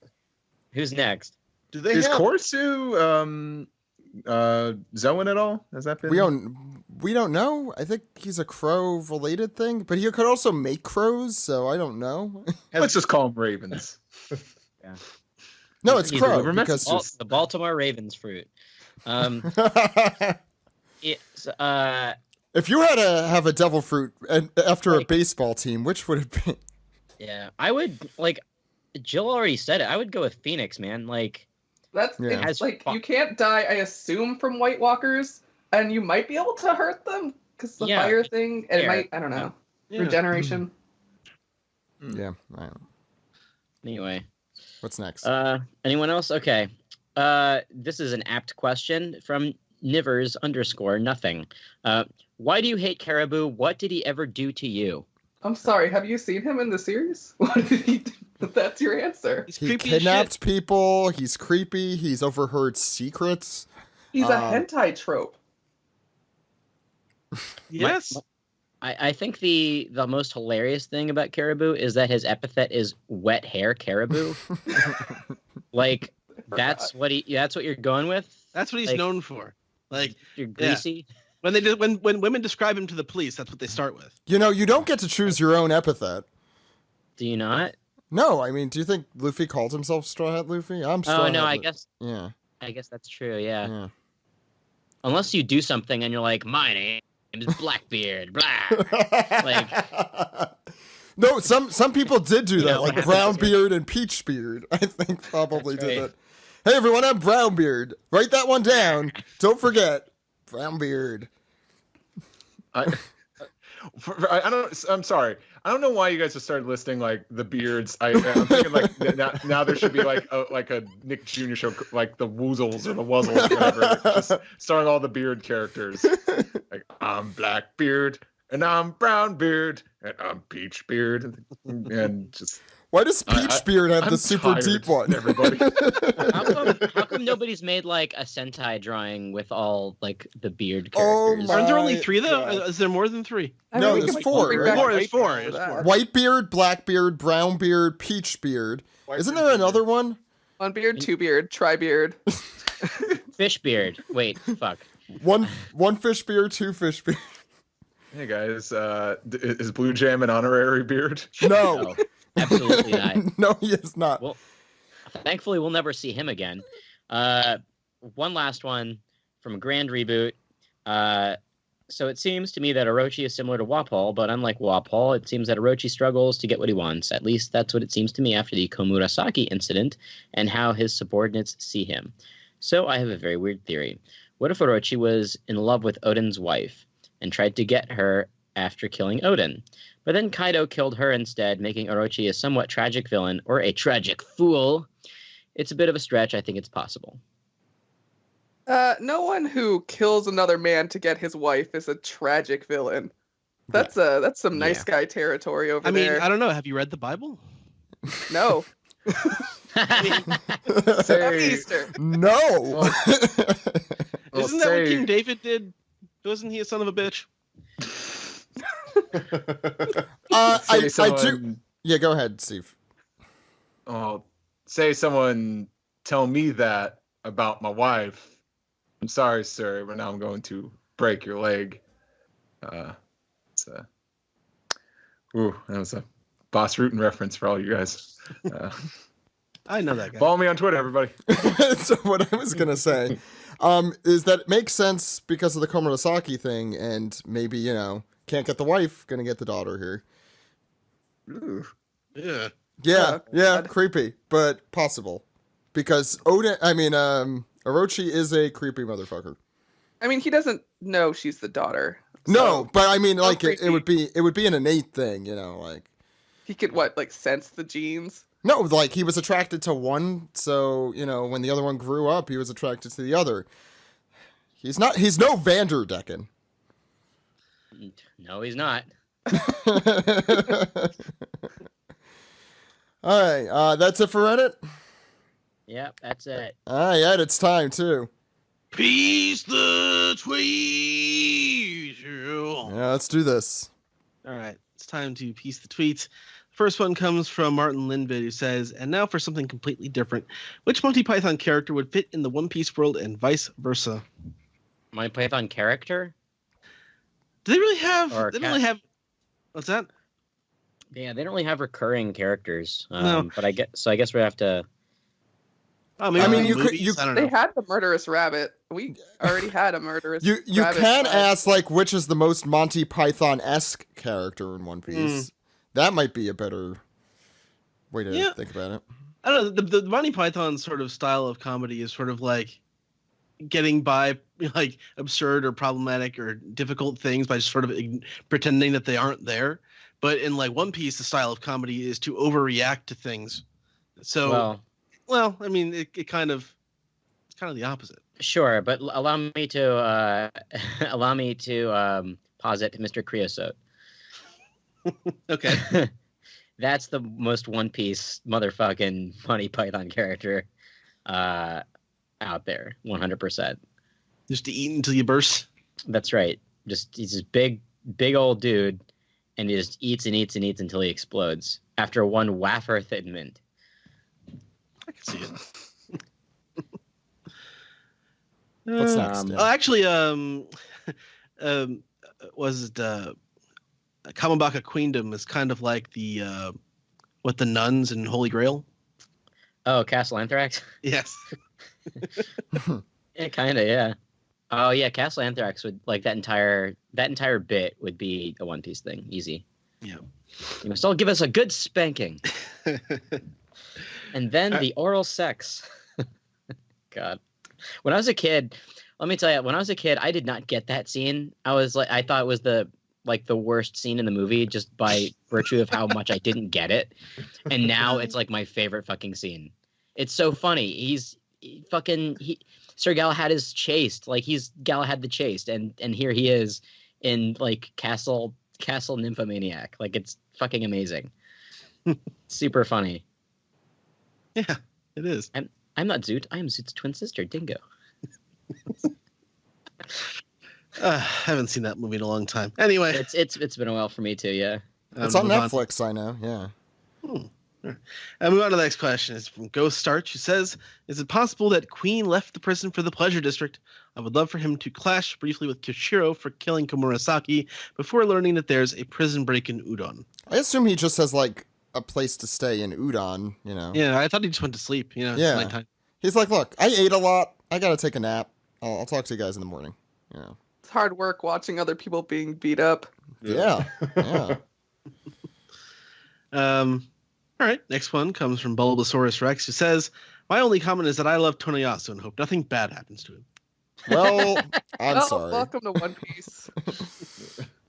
Who's next? Do they Is have? Corsu Zoan at all? Has that been? We don't know. I think he's a crow related thing, but he could also make crows, so I don't know. Let's just call them ravens. No, it's He's crow deliver because messages. The Baltimore Ravens fruit. It's if you had to have a devil fruit and after a baseball team, which would it be? yeah. I would Jill already said it. I would go with Phoenix, man. Like That's Yeah. it's like you can't die, I assume, from White Walkers, and you might be able to hurt them because the Yeah. fire thing. And it Fair. might, I don't know, Yeah. regeneration. Yeah. I don't know. anyway. What's next? Anyone else? Okay. This is an apt question from Nivers_nothing. Why do you hate Caribou? What did he ever do to you? I'm sorry. Have you seen him in the series? What did he do? That's your answer. He's He creepy as kidnapped shit. people. He's creepy. He's overheard secrets. He's a hentai trope. Yes. I think the most hilarious thing about Caribou is that his epithet is wet hair caribou. Like that's what you're going with? That's what he's Like- known for. Like You're greasy? when women describe him to the police, that's what they start with. You know, you don't get to choose your own epithet. Do you not? No, I mean, do you think Luffy calls himself Straw Hat Luffy? I'm Straw Oh Hat no, I Lu- guess Yeah, that's true, yeah. yeah. Unless you do something and you're like, my name is Blackbeard, blah. No, some people did do You that, know like what happens Brownbeard and Peachbeard. I think probably That's did right. that. Hey everyone, I'm Brownbeard. Write that one down. Don't forget, Brownbeard. I don't. I'm sorry. I don't know why you guys have started listing like the beards. I'm thinking like now there should be like a Nick Jr. show, like the Woozles or the Wuzzles, whatever, just starring all the beard characters. Like I'm Blackbeard and I'm Brownbeard and I'm Peachbeard and just. Why does Peachbeard have I'm the super tired, deep one? Everybody. How come nobody's made like a Sentai drawing with all like the beard Oh characters? my- Aren't there only 3 though? God. Is there more than 3? I No, mean, we there's could 4, bring right? back There's Whitebeard 4, for there's that. 4. Whitebeard, Blackbeard, Brownbeard, Peachbeard. Isn't there another one? One beard, two beard, tri-beard. Fishbeard. Wait, fuck. One fish beard, two fish beard. Hey guys, is Blue Jam an honorary beard? No, No, absolutely not. no, he is not. Well, thankfully, we'll never see him again. One last one from a grand reboot. So it seems to me that Orochi is similar to Wapol, but unlike Wapol, it seems that Orochi struggles to get what he wants. At least that's what it seems to me after the Komurasaki incident and how his subordinates see him. So I have a very weird theory. What if Orochi was in love with Odin's wife and tried to get her after killing Odin? But then Kaido killed her instead, making Orochi a somewhat tragic villain, or a tragic fool. It's a bit of a stretch. I think it's possible. No one who kills another man to get his wife is a tragic villain. That's some nice guy territory over I mean, there. I don't know. Have you read the Bible? No. Happy Easter. No. Isn't that what King David did? Wasn't he a son of a bitch? Say I do. Yeah, go ahead, Steve. Oh, say someone tell me that about my wife. I'm sorry, sir, but now I'm going to break your leg. That was a Boss Rootin' reference for all you guys. I know that guy. Follow me on Twitter, everybody. So what I was gonna say is that it makes sense because of the Komurasaki thing, and maybe can't get the wife, gonna get the daughter here. Ooh. Yeah. Yeah, creepy, but possible because Orochi is a creepy motherfucker. I mean, he doesn't know she's the daughter. No, but I mean, like creepy. it would be an innate thing, like He could sense the genes. no, like he was attracted to one, so when the other one grew up, he was attracted to the other. He's no Vanderdecken. No, he's not. All right, that's it for Reddit. Yep, that's it. Yeah, it's time too. Peace the tweet. Yeah, let's do this. All right, it's time to piece the tweets. First one comes from Martin Lindvid, who says, and now for something completely different. Which Monty Python character would fit in the One Piece world and vice versa? Monty Python character? Do they really have... Or they don't really have... What's that? Yeah, they don't really have recurring characters. No. But I guess we have to... Oh, maybe I mean, movies? I don't know. They had the murderous rabbit. We already had a murderous You rabbit. can but- ask which is the most Monty Python-esque character in One Piece. That might be a better way to think about it. I don't know. The Monty Python sort of style of comedy is sort of like getting by like absurd or problematic or difficult things by just sort of pretending that they aren't there. But in like One Piece, the style of comedy is to overreact to things. So, well, I mean, it's kind of the opposite. Sure, but allow me to posit Mr. Creosote. Okay. That's the most One Piece motherfucking Monty Python character out there, 100%. Just to eat until you burst. That's right. He's this big old dude, and he just eats and eats and eats until he explodes after one wafer Thin Mint. I can see it. What's next? Oh, actually, was it Kamabaka Queendom is kind of like the what the nuns in Holy Grail? Oh, Castle Anthrax? Yes. Yeah, kind of, yeah. Oh, yeah, Castle Anthrax would, like, that entire bit would be a One Piece thing. Easy. Yeah. You must all give us a good spanking. And then the oral sex. God. When I was a kid, let me tell you, I did not get that scene. I thought it was the worst scene in the movie just by virtue of how much I didn't get it. And now it's like my favorite fucking scene. It's so funny. Sir Galahad is chased. Like he's Galahad the Chaste. And here he is in like Castle Nymphomaniac. Like it's fucking amazing. Super funny. Yeah, it is. I'm not Zoot. I am Zoot's twin sister, Dingo. I haven't seen that movie in a long time. Anyway, it's been a while for me too. Yeah, it's on Netflix. I know. Yeah. And move on to the next question. It's from Ghost Starch, who says, "Is it possible that Queen left the prison for the Pleasure District? I would love for him to clash briefly with Kyoshiro for killing Komurasaki before learning that there's a prison break in Udon." I assume he just has like a place to stay in Udon. Yeah, I thought he just went to sleep. It's nighttime. He's like, look, I ate a lot. I gotta take a nap. I'll talk to you guys in the morning. It's hard work watching other people being beat up. Yeah. All right, next one comes from Bulbasaurus Rex, who says, "My only comment is that I love Toneyasu and hope nothing bad happens to him." Well, I'm sorry. Welcome to One Piece.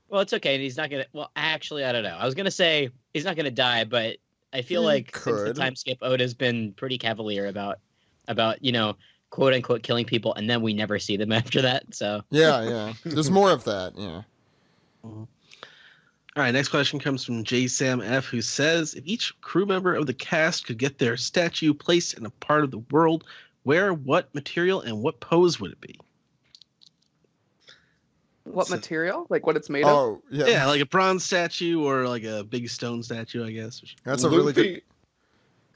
Well, it's okay. He's not gonna. Well, actually, I don't know. I was gonna say he's not gonna die, but I feel like since the time skip, Oda's been pretty cavalier about quote unquote killing people, and then we never see them after that. So yeah. There's more of that. Yeah. All right, next question comes from J. Sam F, who says, "If each crew member of the cast could get their statue placed in a part of the world, where, what material, and what pose would it be?" What So- material? Like what it's made of? Oh, yeah. Yeah, like a bronze statue or like a big stone statue, I guess. That's a really good. Luffy-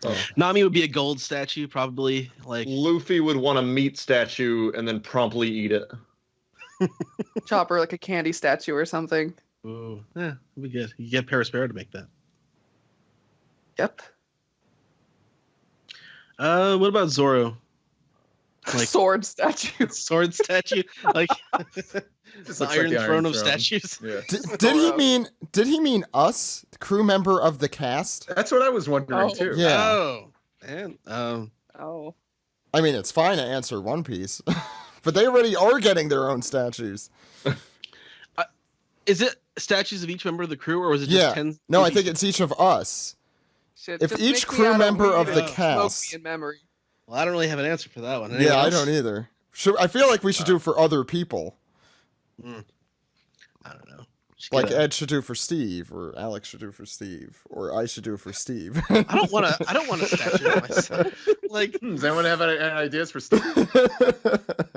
Oh. Nami would be a gold statue, probably. Like Luffy would want a meat statue and then promptly eat it. Chopper, like a candy statue or something. ooh, yeah, that'd be good. You get Perispero to make that. Yep. What about Zoro? Like Sword statue. sword statue, like Just the looks Iron like the Throne of statues. Yeah. Did he mean? Did he mean us, crew member of the cast? That's what I was wondering Oh. too. Yeah. Oh, man. Oh. I mean, it's fine to answer One Piece, but they already are getting their own statues. Is it statues of each member of the crew, or was it just Yeah. 10? No, I think it's each of us. Shit, If just each make me crew out of member weed of the and smoke cast- me in memory. Well, I don't really have an answer for that one. Anyone Yeah, I else? don't either. I feel like we should do it for other people. I don't know. Just Like get a- Ed should do for Steve, or Alex should do for Steve, or I should do for Steve. I don't want a statue of myself. Like Does anyone have any ideas for Steve?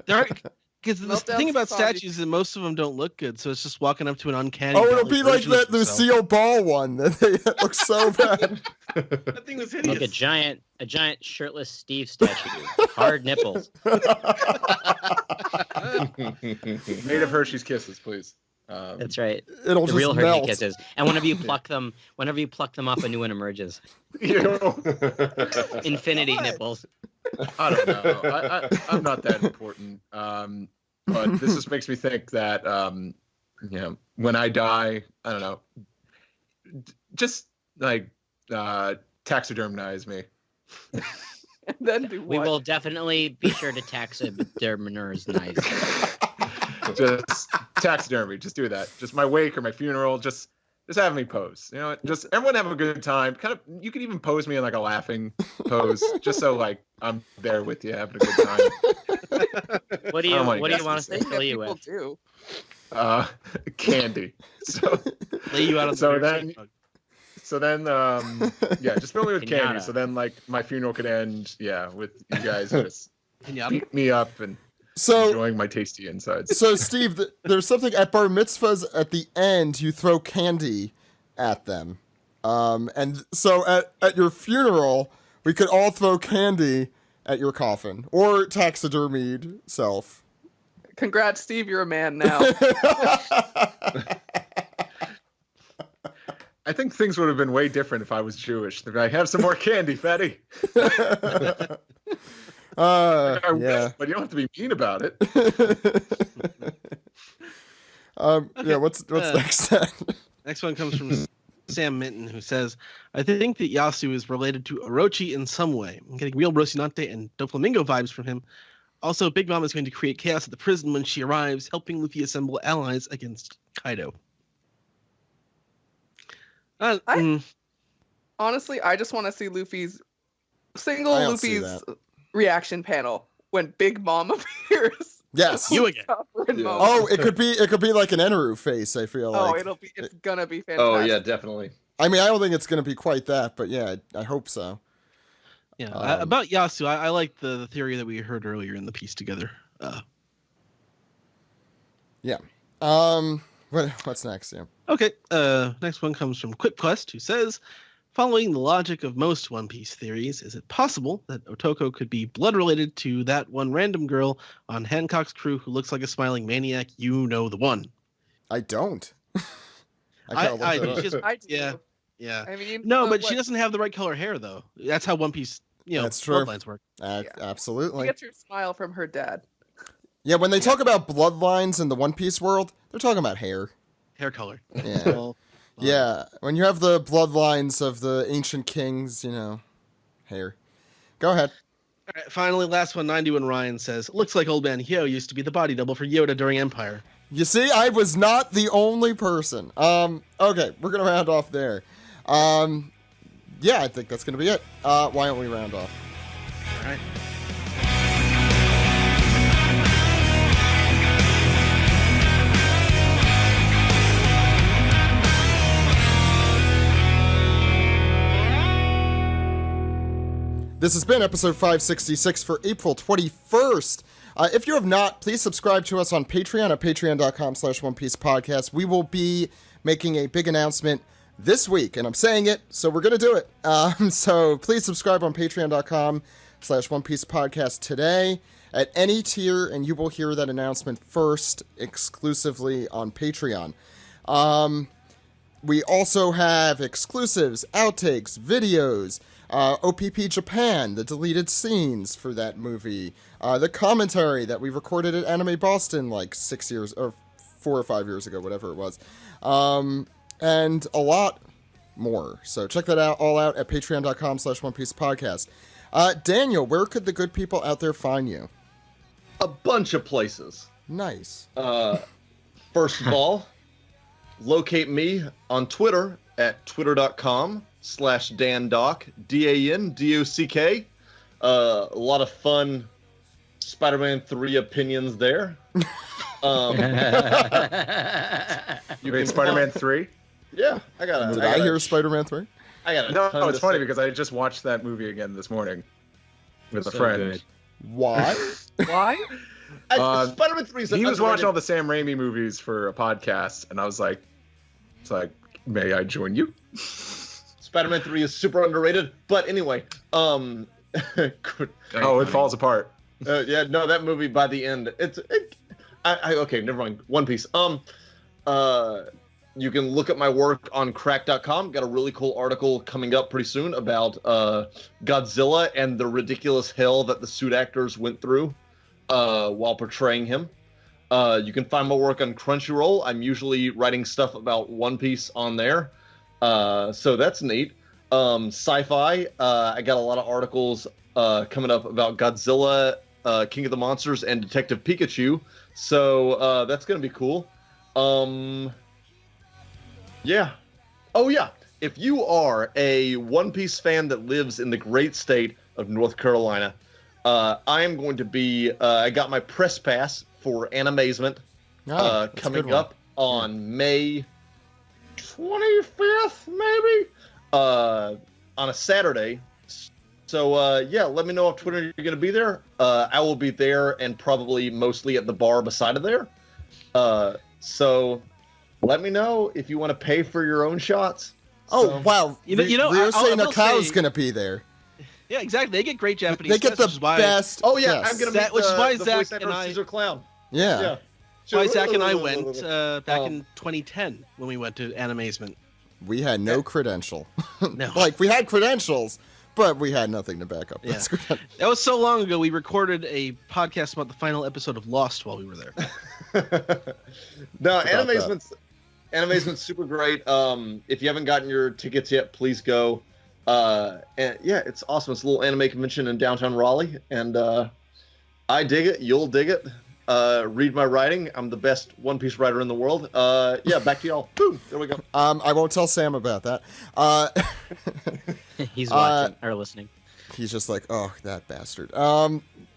there are. Because the Meltdown thing about Society. statues is that most of them don't look good, so it's just walking up to an uncanny. Oh, it'll valley be like version of that yourself. Lucille Ball one that looks so bad. That thing was Like hideous. a giant shirtless Steve statue, hard nipples. Made of Hershey's Kisses, please. That's right. It'll The just real Hershey melt. kisses. And whenever you pluck them off, a new one emerges. You know, Infinity What? nipples. I don't know. I'm not that important. But this just makes me think that, you know, when I die, I don't know, just like taxidermize me. And then do We what? will definitely be sure to taxidermize nice. Just taxidermy. Just do that. Just my wake or my funeral. Just have me pose. You know, just everyone have a good time. Kind of, you could even pose me in like a laughing pose, just so like I'm there with you having a good time. What do you I don't want What do you you want us guys to Thing fill that you people with? do. Candy. So Lay you out on the So bear then- shake. So then, yeah, just fill me with candy. Pinata. So then, like, my funeral could end, yeah, with you guys just Pinata. beat me up and So, enjoying my tasty insides. so Steve, there's something at bar mitzvahs at the end. You throw candy at them, and so at your funeral, we could all throw candy at your coffin or taxidermied self. Congrats, Steve. You're a man now. I think things would have been way different if I was Jewish. They'd be like, have some more candy, fatty. I Yeah. wish, but you don't have to be mean about it. Yeah. What's next? Next one comes from Sam Minton, who says, I think that Yasu is related to Orochi in some way. I'm getting real Rocinante and Doflamingo vibes from him. Also, Big Mom is going to create chaos at the prison when she arrives, helping Luffy assemble allies against Kaido. Honestly, I just want to see Luffy's single I don't see Luffy's reaction panel when Big Mom appears. Yes. You again. Chopper and Yeah. Momo. Oh, it could be like an Enru face. I feel Oh, like. it's gonna be fantastic. Oh yeah, definitely. I mean, I don't think it's gonna be quite that, but yeah, I hope so. Yeah, Um, about Yasu, I like the theory that we heard earlier in the piece together. What's next? Yeah. Okay, next one comes from Quick Quest, who says, following the logic of most One Piece theories, is it possible that Otoko could be blood related to that one random girl on Hancock's crew who looks like a smiling maniac? You know the one. I don't. I gotta look do. that up. Just- I do. yeah, yeah. I mean, No, but what- she doesn't have the right color hair, though. That's how One Piece, That's true. bloodlines work. Yeah. She Absolutely. gets her smile from her dad. Yeah, when they talk about bloodlines in the One Piece world, they're talking about hair. Hair color. Yeah. Well, Yeah, when you have the bloodlines of the ancient kings, hair. Go ahead. All right, finally, last one, 91 Ryan says, looks like old man Hyo used to be the body double for Yoda during Empire. You see, I was not the only person. Okay, we're gonna round off there. Yeah, I think that's gonna be it. Why don't we round off? All right. This has been episode 566 for April 21st. If you have not, please subscribe to us on Patreon at patreon.com/OnePiecePodcast. We will be making a big announcement this week, and I'm saying it, so we're going to do it. So please subscribe on patreon.com/OnePiecePodcast today at any tier, and you will hear that announcement first exclusively on Patreon. We also have exclusives, outtakes, videos, OPP Japan, the deleted scenes for that movie, the commentary that we recorded at Anime Boston like 6 years or 4 or 5 years ago, whatever it was, and a lot more. So check that all out at patreon.com/OnePiecePodcast. Daniel, where could the good people out there find you? A bunch of places. Nice. First of all, locate me on Twitter at twitter.com/DanDoc, DanDock. A lot of fun Spider-Man 3 opinions there. You made Spider-Man 3? Yeah, I got it. Did I hear Spider-Man 3? I got it. No, it's funny because I just watched that movie again this morning with a friend. good. Why? Why? Spider-Man 3 is He was watching all underrated. the Sam Raimi movies for a podcast, and I was like, may I join you? Spider-Man 3 is super underrated, but anyway, Oh, it falls apart. yeah, no, that movie by the end, okay, never mind. One Piece. You can look at my work on crack.com. Got a really cool article coming up pretty soon about Godzilla and the ridiculous hell that the suit actors went through while portraying him. You can find my work on Crunchyroll. I'm usually writing stuff about One Piece on there. So that's neat. Sci-fi, I got a lot of articles coming up about Godzilla, King of the Monsters, and Detective Pikachu. So that's going to be cool. Yeah. Oh, yeah. If you are a One Piece fan that lives in the great state of North Carolina, I am going to be, I got my press pass for Animazement That's a coming good one. up on May 25th, maybe, on a Saturday. So, yeah, let me know if Twitter you're going to be there. I will be there and probably mostly at the bar beside of there. So let me know if you want to pay for your own shots. Oh, So- wow. You know, I Ryusei will Nakao's say- going to be there. Yeah, exactly. They get great Japanese. They get guests, which the is why, best. Oh, yeah, yes. I'm going to That- meet which is why the Zach voice actor and of I- Caesar Clown. Yeah. Yeah. Why Zach and I went back in 2010 when we went to Animazement. We had no credential. No. Like, we had credentials, but we had nothing to back up Yeah. those credentials. That was so long ago. We recorded a podcast about the final episode of Lost while we were there. No, Forgot Animazement's super great. If you haven't gotten your tickets yet, please go. And yeah, it's awesome. It's a little anime convention in downtown Raleigh, and I dig it. You'll dig it. Read my writing. I'm the best One Piece writer in the world. Yeah, back to y'all. Boom. There we go. I won't tell Sam about that. He's watching or listening. He's just like, oh, that bastard.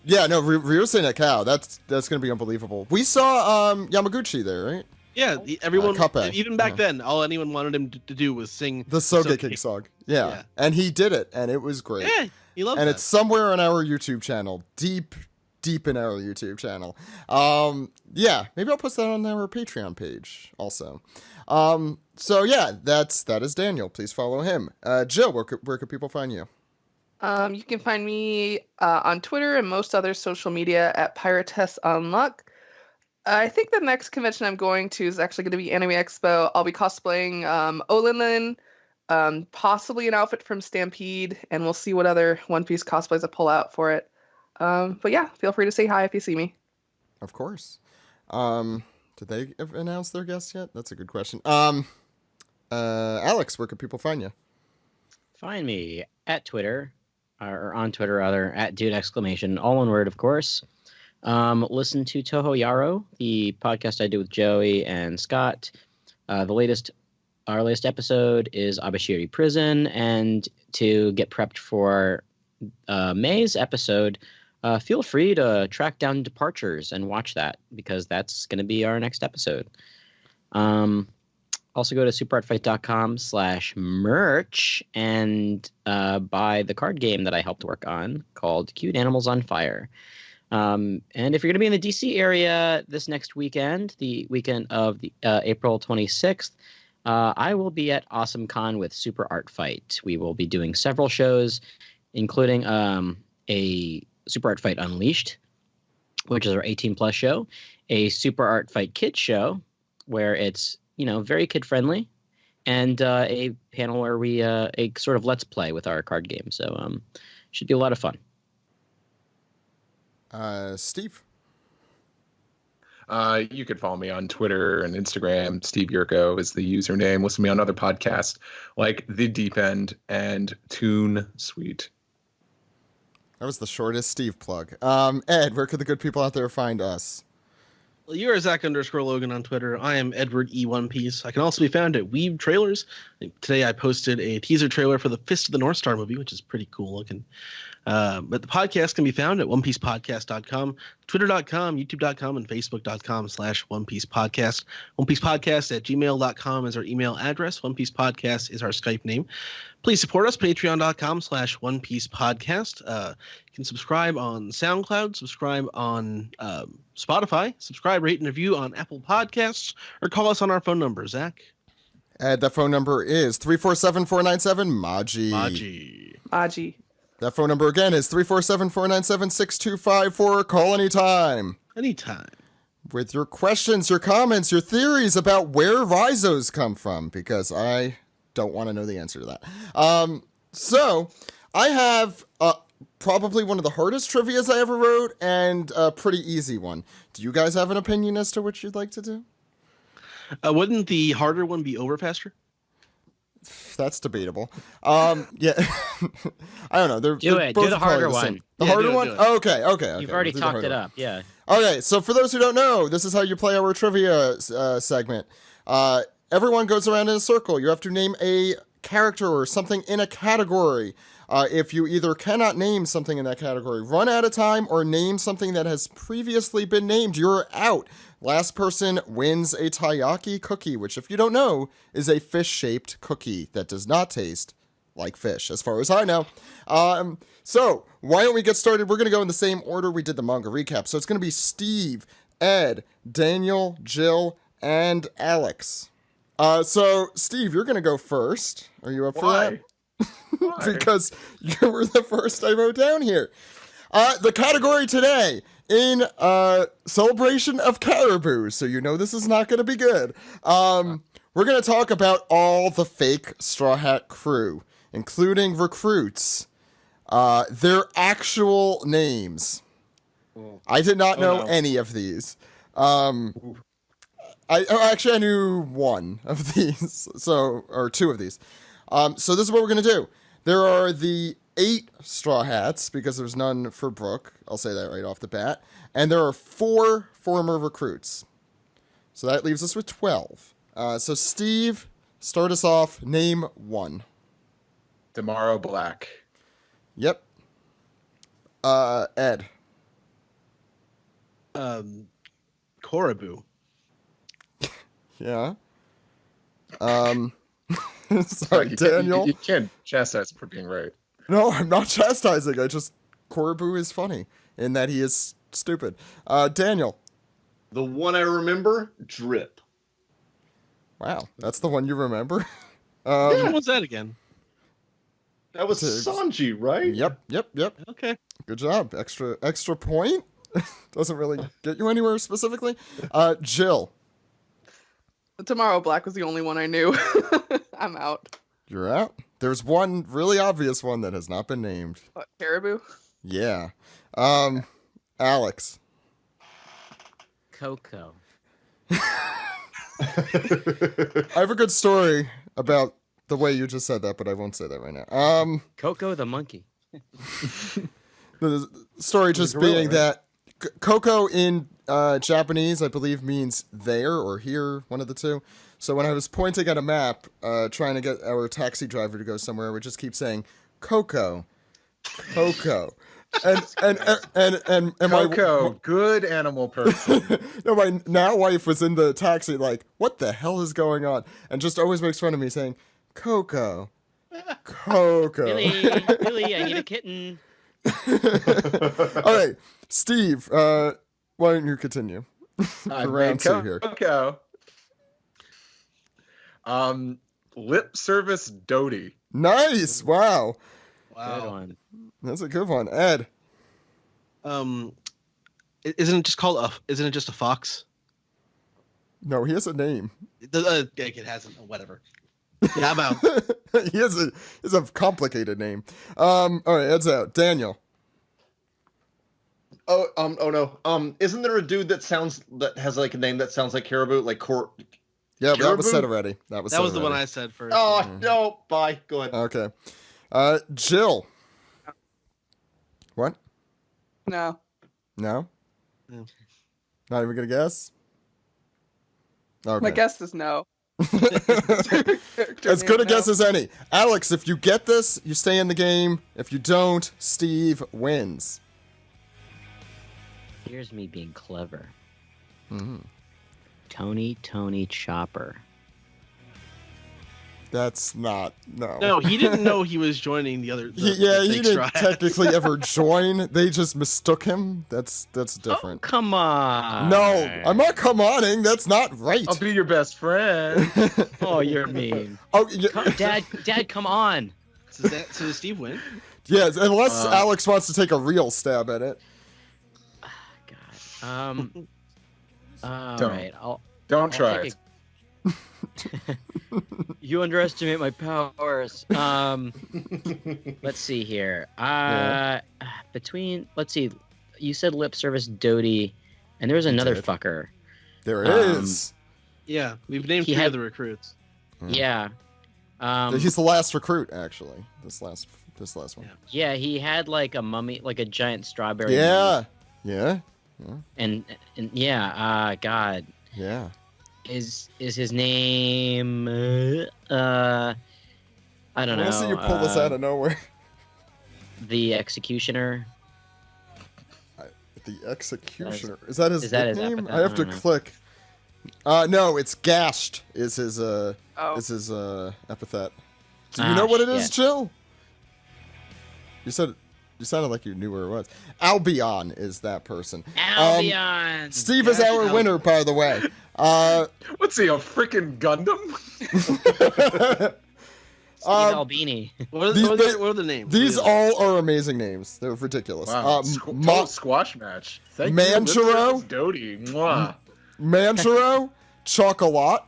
Yeah, no, Ryusei Nakao, that's going to be unbelievable. We saw Yamaguchi there, right? Yeah, everyone, Cuphead. even back Yeah. then, all anyone wanted him to do was sing The Sogeking song. Yeah. Yeah. And he did it, and it was great. Yeah, he loves And that. it's somewhere on our YouTube channel, deep in our YouTube channel. Yeah, maybe I'll post that on our Patreon page also. So yeah, that is Daniel. Please follow him. Jill, where could people find you? You can find me on Twitter and most other social media at Piratess Unluck. I think the next convention I'm going to is actually going to be Anime Expo. I'll be cosplaying Olinlin, possibly an outfit from Stampede, and we'll see what other One Piece cosplays I pull out for it. But yeah, feel free to say hi if you see me. Of course. Did they announce their guest yet? That's a good question. Alex, where could people find you? Find me at Twitter, or on Twitter rather, at dude exclamation, all one word, of course. Listen to Toho Yaro, the podcast I do with Joey and Scott. Our latest episode is Abashiri Prison, and to get prepped for May's episode, feel free to track down Departures and watch that, because that's going to be our next episode. Also go to superartfight.com/merch and buy the card game that I helped work on called Cute Animals on Fire. And if you're going to be in the DC area this next weekend, the weekend of the April 26th, I will be at Awesome Con with Super Art Fight. We will be doing several shows, including a Super Art Fight Unleashed, which is our 18+ show, a Super Art Fight Kids show, where it's, very kid-friendly, and a panel where we a sort of let's play with our card game. So should be a lot of fun. Steve? You could follow me on Twitter and Instagram. Steve Yurko is the username. Listen to me on other podcasts like The Deep End and Toon Sweet. That was the shortest Steve plug. Ed, where could the good people out there find us? Well, you are Zach_Logan on Twitter. I am Edward E. One Piece. I can also be found at Weeb Trailers. Today I posted a teaser trailer for the Fist of the North Star movie, which is pretty cool looking. But the podcast can be found at OnePiecePodcast.com, Twitter.com, YouTube.com, and Facebook.com/OnePiecePodcast. OnePiecePodcast@gmail.com is our email address. OnePiecePodcast is our Skype name. Please support us, Patreon.com/OnePiecePodcast. You can subscribe on SoundCloud, subscribe on Spotify, subscribe, rate, and review on Apple Podcasts, or call us on our phone number, Zach. Ed, that phone number is 347-497-MAJI. MAJI. That phone number again is 347-497-6254. Call anytime. Anytime. With your questions, your comments, your theories about where rhizos come from, because I don't want to know the answer to that. So I have probably one of the hardest trivias I ever wrote and a pretty easy one. Do you guys have an opinion as to which you'd like to do? Wouldn't the harder one be over faster? That's debatable. Yeah. I don't know. Do it. Do the harder one. The Yeah, harder do it, one? do it. Okay. You've already We'll do the talked harder it one. up. Yeah. Okay, so for those who don't know, this is how you play our trivia segment. Everyone goes around in a circle. You have to name a character or something in a category. If you either cannot name something in that category, run out of time, or name something that has previously been named, you're out. Last person wins a taiyaki cookie, which, if you don't know, is a fish-shaped cookie that does not taste like fish, as far as I know. So, why don't we get started? We're going to go in the same order we did the manga recap. So it's going to be Steve, Ed, Daniel, Jill, and Alex. So, Steve, you're going to go first. Are you up for that? Why? Because you were the first I wrote down here. The category today, in celebration of Caribou, so you know this is not going to be good. We're going to talk about all the fake Straw Hat crew, including recruits, their actual names. I did not know any of these. I knew one of these, or two of these. So this is what we're going to do. There are the 8 Straw Hats, because there's none for Brooke. I'll say that right off the bat. And there are 4 former recruits. So that leaves us with 12. So Steve, start us off. Name 1. Tomorrow Black. Yep. Ed. Caribou. Yeah. Sorry, Daniel. You can't chastise for being right. No, I'm not chastising. Caribou is funny in that he is stupid. Daniel. The one I remember, Drip. Wow, that's the one you remember? What was that again? That was Sanji, right? Yep. Okay. Good job. Extra point? Doesn't really get you anywhere specifically. Jill. Tomorrow Black was the only one I knew. I'm out. You're out. There's one really obvious one that has not been named. What, Caribou? Yeah. Alex. Coco. I have a good story about the way you just said that, but I won't say that right now. Coco the monkey. The story just gorilla, being right? that Coco in Japanese, I believe, means there or here, one of the two. So when I was pointing at a map, trying to get our taxi driver to go somewhere, we just keep saying Coco, Coco, and Coco, good animal person. no, my now wife was in the taxi, like, what the hell is going on? And just always makes fun of me saying, Coco, Coco. Billy, I need a kitten. All right, Steve, why don't you continue? I For round two here. Coco. Lip service Doty. Nice. Wow. Good Wow. one. That's a good one. Ed. Isn't it just called isn't it just a fox? No, he has a name. It hasn't. Whatever. Yeah, I'm out. He has a complicated name. All right, Ed's out. Daniel. Oh no. Isn't there a dude that has like a name that sounds like caribou, like Yeah, that was Caribou? said already. That was That was the one already. I said first. Oh no! Bye. Go ahead. Okay. Jill. What? No. No? No. Not even gonna guess? Okay. My guess is no. As good a guess as any. Alex, if you get this, you stay in the game. If you don't, Steve wins. Here's me being clever. Mhm. Tony Chopper. That's not. No. No, he didn't know he was joining the other. He fake didn't Straw Hats. technically ever join. They just mistook him. That's Oh, different. come on. No, I'm not come oning. That's not right. I'll be your best friend. Oh, you're mean. Oh, Dad, come on. So does Steve win? yes, unless Alex wants to take a real stab at it. God. All Don't. right. Don't try it. You underestimate my powers. Let's see here. Let's see. You said lip service Doty, and there was another did. fucker. There it is. Yeah, we've named He three had- of the recruits. Yeah. He's the last recruit, actually. This last one. Yeah, he had like a mummy, like a giant strawberry. Yeah. Yeah. mummy. And yeah. God. Yeah. Is his name? I don't know. I see you pull this out of nowhere. The Executioner. The Executioner. Is that his is that his nickname? epithet? I have I to don't know. click. No, it's Gashed is his Oh. epithet. Do you know what it is, shit. Jill? You sounded like you knew where it was. Albion is that person. Albion. Steve is our winner, by the way. What's he, a freaking Gundam? Steve Albini. What are the names? These all are amazing names. They're ridiculous. Wow. Total squash match. Thank Mancharo? you. Lip service Doty. Mwah. Manjaro, Chocolat,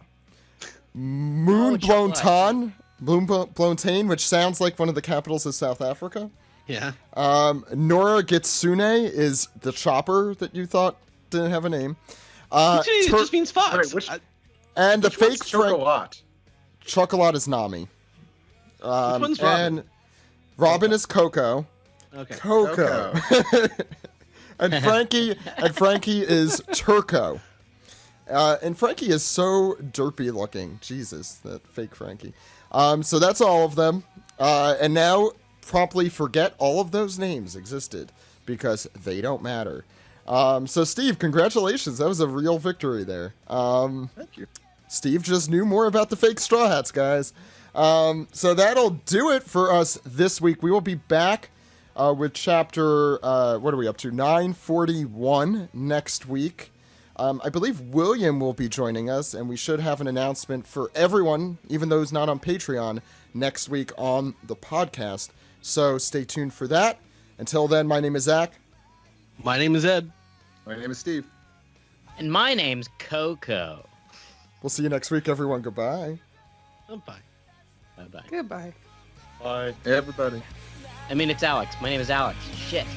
Moon Chocolat. Bloemfontein, which sounds like one of the capitals of South Africa. Yeah. Nora Gitsune is the chopper that you thought didn't have a name. It just means fox. Alright, which- And the Which one's fake friend, Chocolat? Chocolat is Nami. one's Robin? And Robin is Coco. Okay. Coco. and Frankie is Turco. And Frankie is so derpy looking. Jesus, that fake Frankie. So that's all of them. And now promptly forget all of those names existed because they don't matter. So Steve, congratulations. That was a real victory there. Thank you. Steve just knew more about the fake Straw Hats, guys. So that'll do it for us this week. We will be back with chapter, what are we up to? 941 next week. I believe William will be joining us, and we should have an announcement for everyone, even those not on Patreon, next week on the podcast. So stay tuned for that. Until then, my name is Zach. My name is Ed. My name is Steve. And my name's Coco. We'll see you next week, everyone. Goodbye. Oh, bye. Bye-bye. Goodbye. Bye. Hey, everybody. I mean, it's Alex. My name is Alex. Shit.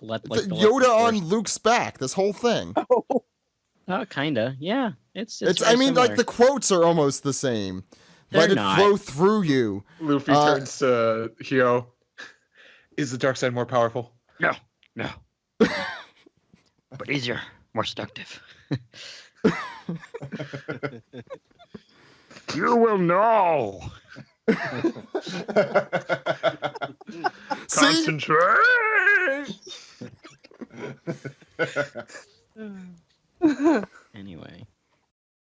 Yoda on Luke's back. This whole thing. Oh, kinda. Yeah, it's. I very mean, like similar. the quotes are almost the same. They're Let it not. flow through you. Luffy turns to Hio. Is the dark side more powerful? No. But easier, more seductive. You will know. See? Concentrate. Anyway.